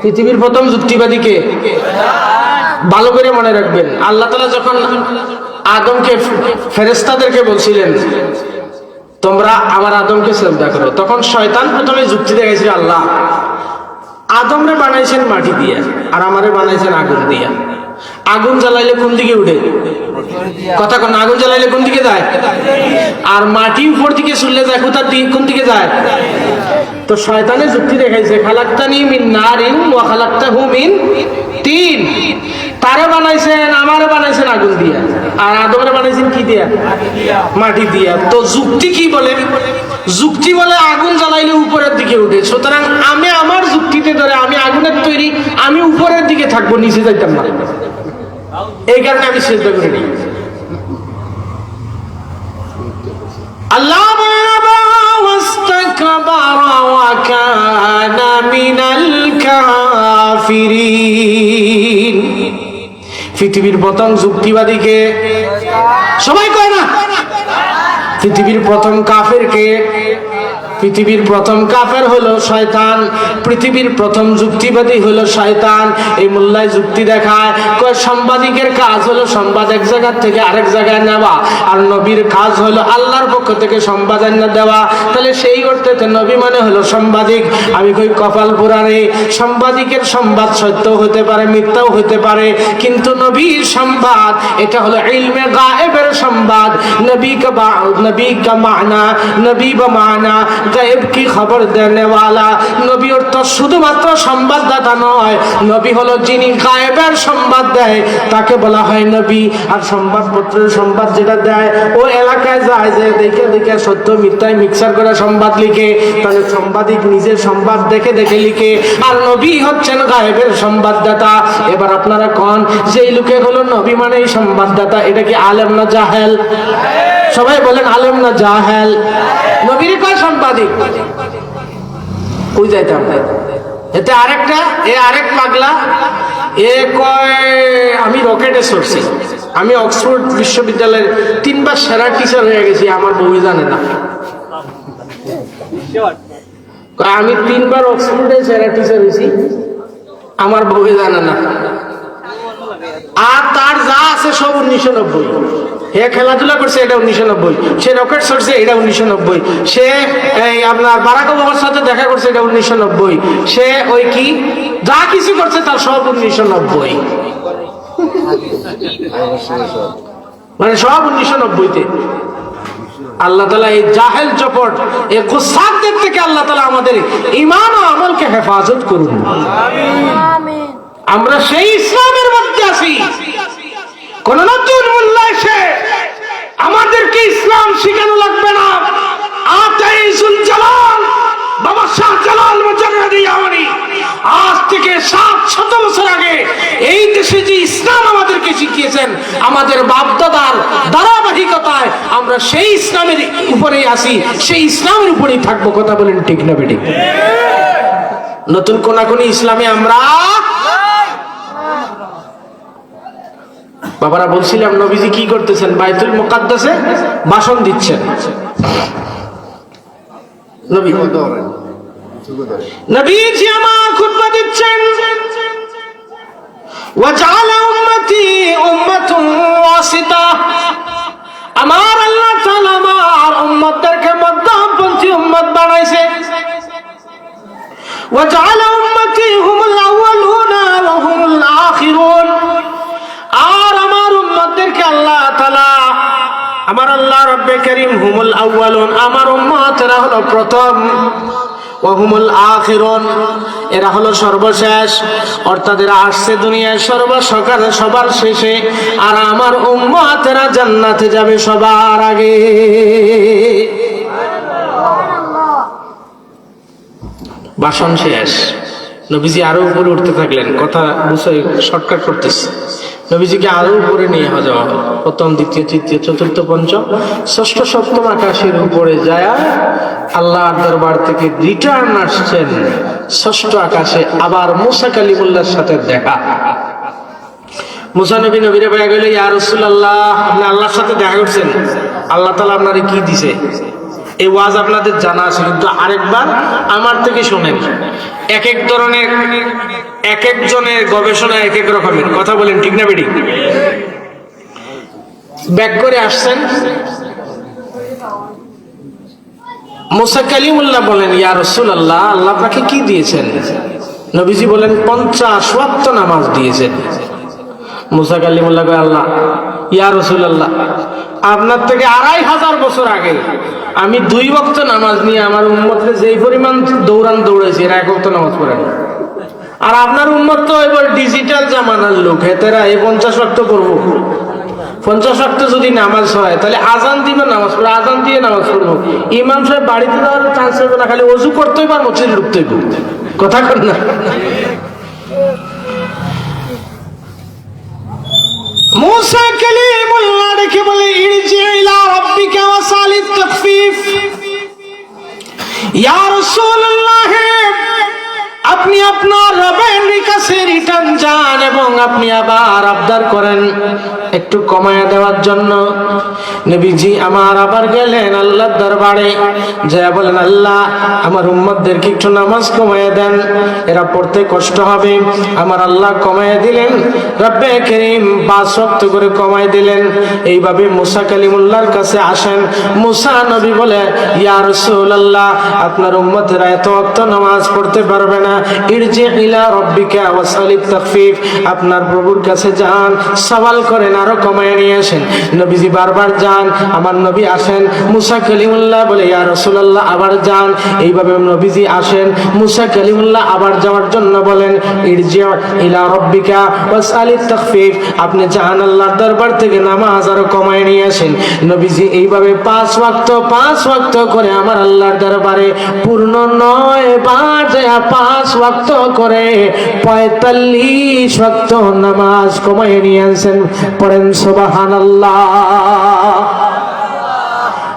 পৃথিবীর প্রথম যুক্তিবাদী কে? ভালো করে মনে রাখবেন। আল্লাহ তাআলা যখন আদমকে ফেরেশতাদেরকে বলছিলেন তোমরা আমার আদমকে সিজদা করো, তখন শয়তান প্রথমে যুক্তি দেখাইছিল আল্লাহ আদমরে বানাইছেন মাটি দিয়ে আর আমারে বানাইছেন আগুন দিয়ে। আগুন জ্বালাইলে কোন দিকে উঠে? কথা কোন, আগুন জ্বালাইলে কোন দিকে যায়? আর মাটি উপর দিকে চুললে যায় কোথার দিকে? কোন দিকে যায়? তো শয়তানে যুক্তি দেখাইছে খালাকতানি মিন নারিন ওয়া খালাকতাহু মিন তিন। তারে বানাইছেন আমারে বানাইছেন আগুন দিয়া আর আদমরে বানাইছেন কি দিয়া? মাটি দিয়া। তো যুক্তি কি বলে? যুক্তি বলে আগুন জ্বালাইলে উপরের দিকে উঠে। সুতরাং আমি আমার যুক্তিতে ধরে আমি আগুনের তৈরি, আমি উপরের দিকে থাকবো, নিচে যাইতাম না। এই কারণে আমি সিজদা করি নি। আল্লাহ ওয়াস্তাকবারা ওয়া কানা মিনাল কাফিরিন। পৃথিবীর প্রথম যুক্তিবাদীকে সবাই কয় না? পৃথিবীর প্রথম কাফেরকে? পৃথিবীর প্রথম কাফের হলো শয়তান, পৃথিবীর প্রথম যুক্তিবাদী হলো শয়তান। এই মোল্লায় যুক্তি দেখায়, কয় সাংবাদিকের কাজ হলো সংবাদ এক জায়গা থেকে আরেক জায়গায় নেওয়া, আর নবীর কাজ হলো আল্লাহর পক্ষ থেকে সংবাদ এনে দেওয়া। তাহলে সেই করতে নবী মানে হলো সাংবাদিক। আমি কই কপাল পুরাণে সাংবাদিকের সংবাদ সত্য হতে পারে, মিথ্যাও হতে পারে, কিন্তু নবীর সংবাদ এটা হলো ইলমে গায়েবের সংবাদ। নবী কা মানা, নবী বা মানা গায়েব কি খবর দেনে ওয়ালা। নবী অর্থ শুধুমাত্র সংবাদদাতা নয়, নবী হলো যিনি গায়েবের সংবাদ দেয় তাকে বলা হয় নবী। আর সংবাদপত্রের সংবাদ যেটা দেয় ও এলাকায় যায় যে দেখে দেখে সত্য মিথ্যায় মিক্সার করে সংবাদ লিখে, তাহলে সাংবাদিক নিজের সংবাদ দেখে দেখে লিখে, আর নবী হচ্ছেন গায়েবের সংবাদদাতা। এবার আপনারা কোন যেই লোকে হলো নবী মানে এই সংবাদদাতা, এটা কি আলেম না জাহেল? সবাই বলেন আলেম না জাহেল? নবীর কয় সাংবাদিক কই যাইতাম। এতে আরেকটা আরেক পাগলা এ কয় আমি রকেটে চড়ছি, আমি অক্সফোর্ড বিশ্ববিদ্যালয়ের 3 বার সেরা টিচার হয়ে গেছি, আমার বউ জানে না। আমি 3 বার অক্সফোর্ডে সেরা টিচার হয়েছি, আমার বউ জানে না। আর তার যা আছে সব 1990। হে খেলাধুলা করছে এটা 1990, সে রকেট ছড়ছে এটা 1990, সে আপনার বারাক ওবামার সাথে দেখা করছে এটা 1990, সে ওই কি যা কিছু করছে তার সব 1990, মানে সব 1990-তে। আল্লাহ তাআলা এই জাহেল চপট এই গোসাকদের থেকে আল্লাহ তাআলা আমাদের ঈমান ও আমলকে হেফাজত করুন। আমিন। আমরা সেই ইসলামের মধ্যে আছি। কোন নতুন মোল্লা এসে আমাদেরকে ইসলাম শিখানো লাগবে না। আতাইজুল জালাল বাবা শাহ জালাল মুজাররদি ইয়ামানি আজ থেকে 700 বছর আগে এই দেশে যে ইসলাম আমাদেরকে শিখিয়েছেন, আমাদের বাপ-দাদার ধারাবাহিকতায় আমরা সেই ইসলামের উপরেই আছি, সেই ইসলামের উপরেই থাকবো। কথা বলেন ঠিক না বেঠিক? নতুন কোনাকুনি ইসলামে আমরা বাবারা বলছিলাম নবীজি কি করতেছেন? বাইতুল মুকাদ্দাসে ভাষণ দিচ্ছেন। নবীজি আমার খুতবা দিচ্ছেন, ওয়াজআলা উম্মতি উম্মাতুন ওয়াসিতা। আমার আল্লাহ তাআলা আমার উম্মতদেরকে মধ্যপন্থী উম্মত বানাইছে। ওয়াজআলা উম্মতি হুমুল আউয়ালুনা ওয়া হুমুল আখিরুন। আর আমার উম্মতদেরকে আল্লাহ তাআলা, আমার আল্লাহ রব্বে কারীম হুমুল আউয়ালুন, আমার উম্মতেরা হলো প্রথম, ওয়াহুমুল আখিরুন, এরা হলো সর্বশেষ, অর্থাৎ এরা আসছে দুনিয়ায় সর্বসকালে সবার শেষে, আর আমার উম্মতেরা জান্নাতে যাবে সবার আগে। ভাষণ শেষ, নবীজি আরো উপরে উঠতে থাকলেন, কথা বুঝে শর্টকাট করতেছে। নবীজিকে আরো উপরে নিয়ে যাওয়া হয়, প্রথম, দ্বিতীয়, তৃতীয়, চতুর্থ, পঞ্চম, ষষ্ঠ, সপ্তম আকাশের উপরে যায় আল্লাহর দরবার থেকে রিটার্ন আসছেন ষষ্ঠ আকাশে, আবার মুসা কালিমুল্লাহর সাথে দেখা। মুসা নবী নবীরে বলে গেল, ইয়া রাসূলুল্লাহ, আপনি আল্লাহর সাথে দেখা করছেন, আল্লাহ তাআলা আপনারে কি দিছে? এই ওয়াজ আপনাদের জানা আছে, কিন্তু আরেকবার আমার থেকে শোনেন। এক এক ধরনের, এক একজনের গবেষণা এক এক রকমের, কথা বলেন ঠিক না বেটি? ব্যাক করে আসছেন, মুসা কালিমুল্লাহ বলেন, ইয়া রাসূলুল্লাহ, আল্লাহ আপনাকে কি দিয়েছেন? নবীজি বলেন 50 ওয়াক্ত নামাজ দিয়েছেন। মুসা কালিমুল্লাহ কয়, আল্লাহ, ইয়া রাসূলুল্লাহ, আপনার থেকে 2500 বছর আগে আমি 2 ওয়াক্ত নামাজ নিয়ে আমার উম্মতকে যেই পরিমাণ দৌড়াইছি, এরা 1 ওয়াক্ত নামাজ পড়ে না। আর আপনার উম্মত তো এবার ডিজিটাল জামানার লোক, হেতেরা এই 50 ওয়াক্ত পড়বো। 50 ওয়াক্ত যদি নামাজ হয়, তাহলে আজান দিবে নামাজ পড়বো, আজান দিয়ে নামাজ পড়বো। ইমাম সাহেব বাড়িতে যাওয়ার চান্স হবে না, খালি ওযু করতে হইবে আর মসজিদে ঢুকতে হইবে, কথা কর না? মুসা কালিমুল্লাহ দেখে বলে, ইরজি ইলা রাব্বিকা ওয়াসালিত তাখফিফ। ইয়া রাসূলুল্লাহ, আপনি আপনার রবের কাছে রিটার্ন যান এবং আপনি আবার আবদার করেন একটু কমায়া দেওয়ার জন্য। নবীজি আমার আবার গেলেন আল্লাহর দরবারে, যা বলেন, আল্লাহ, আমার উম্মতদেরকে একটু নামাজ কমায়া দেন, এরা পড়তে কষ্ট হবে। আমার আল্লাহ কমায়া দিলেন, রব্বে কারীম 5 ওয়াক্ত করে কমায় দিলেন। এইভাবে মুসা কালিমুল্লাহর কাছে আসেন। মুসা নবী বলে, ইয়া রাসূলুল্লাহ, আপনার উম্মতেরা এত ওয়াক্ত নামাজ পড়তে পারবে না, ইরজি ইলা রাব্বিকা ওয়াসালিত তাখফিফ, আপনার প্রভুর কাছে যান, সওয়াল করেন আরো কমায় নিয়ে আসেন। নবীজি বারবার যান, আমার নবী আসেন। মুসা কালিমুল্লাহ বলে, ইয়া রাসূলুল্লাহ, আবার যান। এইভাবে নবীজি আসেন, মুসা কালিমুল্লাহ আবার যাওয়ার জন্য বলেন, ইরজি ইলা রাব্বিকা ওয়াসালিত তাখফিফ, আপনি যান আল্লাহর দরবার থেকে নামাজ আরো কমায় নিয়ে আসেন। নবীজি এইভাবে 5 ওয়াক্ত করে আমার আল্লাহর দরবারে পূর্ণ 9 বার যায় 5 ওয়াক্ত করে 45 ওয়াক্ত নামাজ কমায় নিয়ে আসেন। পড়েন সুবহানাল্লাহ।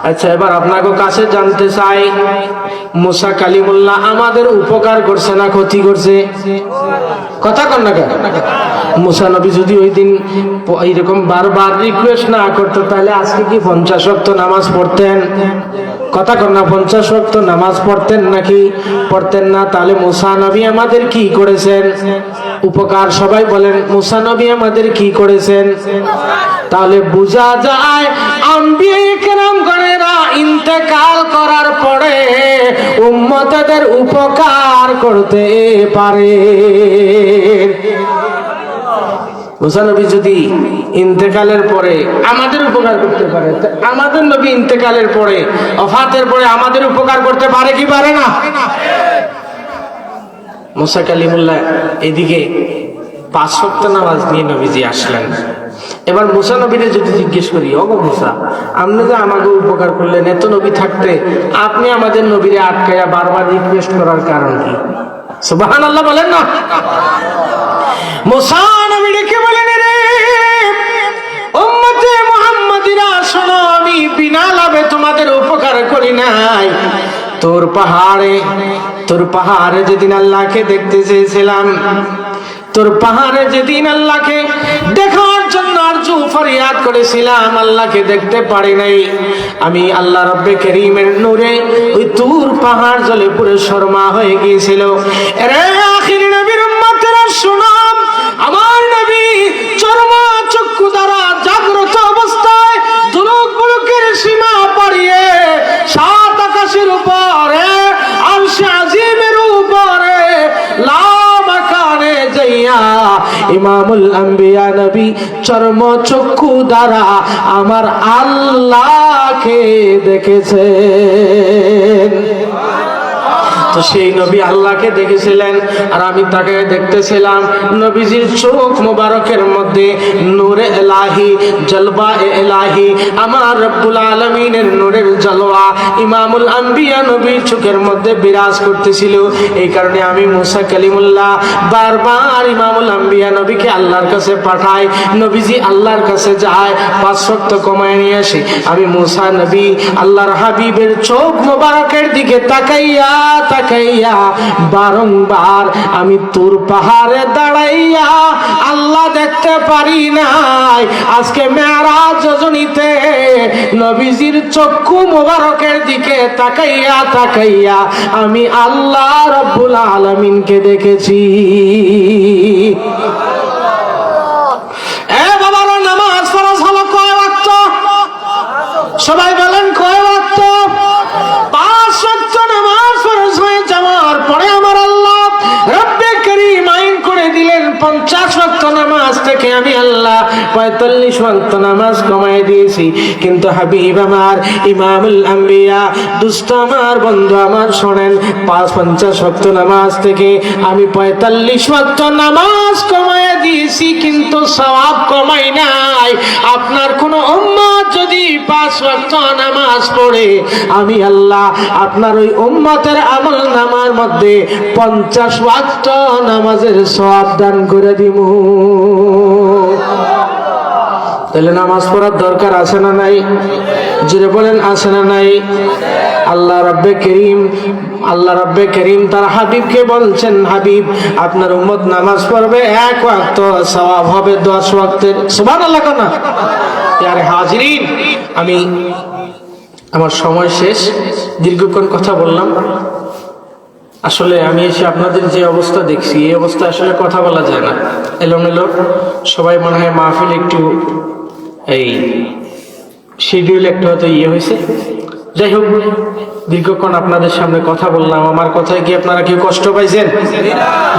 আচ্ছা, এবার আপনাকে কাছে জানতে চাই, মুসা কালিমুল্লাহ আমাদের উপকার করছে না ক্ষতি করছে? কথা কন না কেন? মুসা নবী যদি ওই দিন এইরকম বারবার রিকোয়েস্ট না করতো, তাহলে আজকে কি 50 ওয়াক্ত নামাজ পড়তেন? কথা কন না, 50 ওয়াক্ত নামাজ পড়তেন নাকি? পড়তেন না। তাহলে মুসা নবী আমাদের কি করেছেন? উপকার। সবাই বলেন, মুসা নবী আমাদের কি করেছেন? তাহলে বোঝা যায় আম্বিয়া কেরামগণেরা ইন্তেকাল করার পরে উম্মতদের উপকার করতে পারে। মুসা নবী যদি ইন্তেকালের পরে আমাদের উপকার করতে পারে, আমাদের নবী ইন্তেকালের পরে, ওফাতের পরে আমাদের উপকার করতে পারে কি পারে না? মুসা কালিমুল্লাহ এদিকে 5 ওয়াক্ত নামাজ নিয়ে নবীজি আসলেন। এবার মুসা নবীরে যদি জিজ্ঞেস করি, ওগো মুসা, আপনি যে আমাকে উপকার করলেন, এত নবী থাকতে আপনি আমাদের নবীরে আটকায়া বারবার রিকোয়েস্ট করার কারণ কি? সুবহানাল্লাহ বলেন না? মুসা নবী ডেকে বলেন, রে উম্মতে মুহাম্মাদিরা শোনো, আমি বিনা লাভে তোমাদের উপকার করি নাই। তোর পাহাড়ে যেদিন আল্লাহকে দেখতে চেয়েছিলাম, তোর পাহাড়ে যেদিন আল্লাহকে দেখার জন্য আরজু ফরিয়াদ করেছিলাম, আল্লাহকে দেখতে পারি নাই। আমি আল্লাহ রব্বে কারীমের নূরে ওই তুর পাহাড় জ্বলে পুরো শর্মা হয়ে গিয়েছিল। রে আখির নবীর উম্মতেরা শোনো, আমার নবী চরমা চক্ষু দ্বারা জাগ্রত অবস্থায় দুলুক বুলুকের সীমা পাড়িয়ে 7 আকাশের উপরে আরশে আজিমের উপরে লামাকানে যাইয়া ইমামুল আম্বিয়া নবী চরম চক্ষু দ্বারা আমার আল্লাহকে দেখেছেন। তো সেই নবী আল্লাহকে দেখেছিলেন আর আমি তাকে দেখতেছিলাম। নবীজির চোখ মোবারকের মধ্যে নূরে এলাহি, জলবা এলাহি, আমার রব্বুল আলামিনের নূরের জলওয়া ইমামুল আম্বিয়া নবীর চোখের মধ্যে বিরাজ করতেছিল। এই কারণে আমি মুসা কালিমুল্লাহ বারবার ইমামুল আম্বিয়া নবীকে আল্লাহর কাছে পাঠাই। নবীজি আল্লাহর কাছে যায়, 5 ওয়াক্ত কমায় নিয়ে আসে। আমি মুসা নবী আল্লাহর হাবিবের চোখ মোবারকের দিকে তাকাইয়া তাকাইয়া বারংবার আমি তুর পাহাড়ে দাঁড়াইয়া আল্লাহ দেখতে পারি নাই। আজকে মেরাজ রজনীতে নবীজির চক্ষু মোবারকের দিকে তাকাইয়া তাকাইয়া আমি আল্লাহ রাব্বুল আলামিনকে দেখেছি। এ বাবারা, নামাজ ফরজ হলো কয় ওয়াক্ত? সবাই বলেন কয় ওয়াক্ত? 5 ওয়াক্ত নামাজ ফরজ হয়ে যাওয়ার পরে আমার আল্লাহ রব্বে করিম আইন করে দিলেন 50 ওয়াক্ত নামাজ থেকে আমি আল্লাহ 45 ওয়াক্ত নামাজ কমায় দিয়েছি। কিন্তু হাবিব আমার ইমামুল আম্বিয়া, দুষ্ট আমার বন্ধু আমার, শোনেন, 50 ওয়াক্ত নামাজ থেকে আমি 45 ওয়াক্ত নামাজ কমায় দিয়েছি, কিন্তু সওয়াব কমাই নাই। আপনার কোন উম্মত যদি 5 ওয়াক্ত নামাজ পড়ে, আমি আল্লাহ আপনার ওই উম্মতের আমল নামার মধ্যে 50 ওয়াক্ত নামাজের সওয়াব দান করে দিব। তাহলে নামাজ পড়ার দরকার আছে না নাই? জোরে বলেন আছে না নাই? আল্লাহ রাব্বে করিম তার হাবিবকে বলছেন, হাবিব আপনার উম্মত নামাজ পড়বে 1 ওয়াক্ত, সওয়াব হবে 10 ওয়াক্তের। সুবহানাল্লাহ না? আরে হাজিরিন, আমি আমার সময় শেষ, দীর্ঘক্ষণ কথা বললাম। আসলে আমি এসে আপনাদের যে অবস্থা দেখছি, এই অবস্থা আসলে কথা বলা যায় না, এলোমেলো। সবাই মনে হয় মাহফিল একটু এই শিডিউল একটু হয়তো হয়েছে। যাই হোক, দীর্ঘক্ষণ আপনাদের সামনে কথা বললাম। আমার কথায় কি আপনারা কেউ কষ্ট পাইছেন?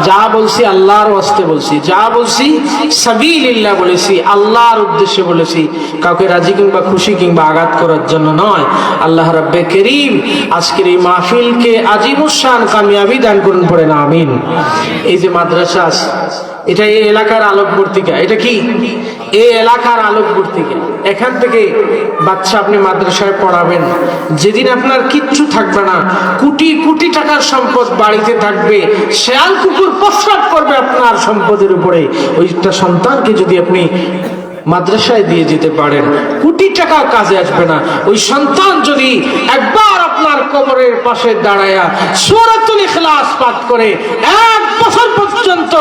যা বলছি আল্লাহর ওয়াস্তে বলছি, যা বলছি সাবিলিল্লাহ বলেছি, আল্লাহর উদ্দেশ্যে বলেছি, কাউকে রাজি কিংবা খুশি কিংবা আঘাত করার জন্য নয়। আল্লাহ রাব্বে করিম আজকের এই মাহফিলকে আজিমুশান কামিয়াবি দান করুন, পড়েন আমিন। এই যে মাদ্রাসা, এটা এই এলাকার আলোকবর্তিকা। এটা কি? এই এলাকার আলোকবর্তিকা। এখান থেকে বাচ্চা আপনি মাদ্রাসায় পড়াবেন, যেদিন আপনার কিচ্ছু থাকবে না, কোটি কোটি টাকার সম্পদ বাড়িতে থাকবে, শেয়াল কুকুর প্রস্রাব করবে আপনার সম্পদের উপরে, ওইটা সন্তানকে যদি আপনি মাদ্রাসায় দিয়ে যেতে পারেন, কোটি টাকা কাজে আসবে না। ওই সন্তান যদি একবার আপনার কবরের পাশে দাঁড়ায়া সূরাতুল ইখলাস পাঠ করে 1 বছর পর্যন্ত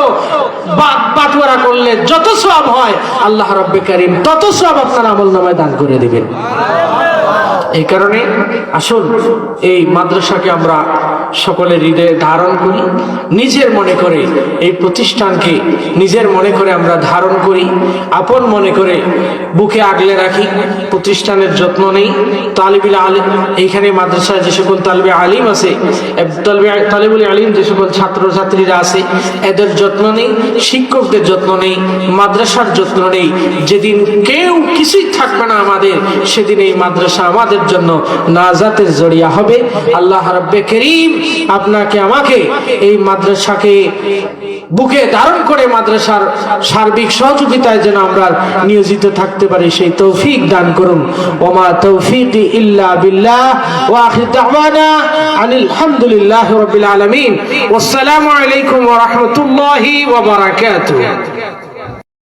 বাটোয়ারা করলে যত সওয়াব হয়, আল্লাহ রাব্বে কারীম তত সওয়াব আপনার আমলনামায় দান করে দিবেন। এই কারণে আসুন এই মাদ্রাসাকে আমরা সকলের হৃদয়ে ধারণ করি, নিজের মনে করে এই প্রতিষ্ঠানকে নিজের মনে করে আমরা ধারণ করি, আপন মনে করে বুকে আগলে রাখি, প্রতিষ্ঠানের যত্ন নেই। তালিবুল আলিম, এইখানে মাদ্রাসায় যে সকল তালিবে আলিম আছে, তালিবুল আলিম যে সকল ছাত্রছাত্রীরা আছে, এদের যত্ন নেই, শিক্ষকদের যত্ন নেই, মাদ্রাসার যত্ন নেই। যেদিন কেউ কিছুই থাকবে না আমাদের, সেদিন এই মাদ্রাসা আমাদের জন্য নাজাতের জড়িয়া হবে। আল্লাহ রাব্বে করিম আপনাকে আমাকে এই মাদ্রাসাকে বুকে ধারণ করে মাদ্রাসার সার্বিক সহযোগিতায় যেন আমরা নিয়োজিত থাকতে পারি, সেই তৌফিক দান করুন। ওমা তৌফিকি ইল্লা বিল্লাহ ওয়া আখির দাওয়ানা আনিল হামদুলিল্লাহি রাব্বিল আলামিন। ওয়াসসালামু আলাইকুম ওয়া রাহমাতুল্লাহি ওয়া বারাকাতুহু।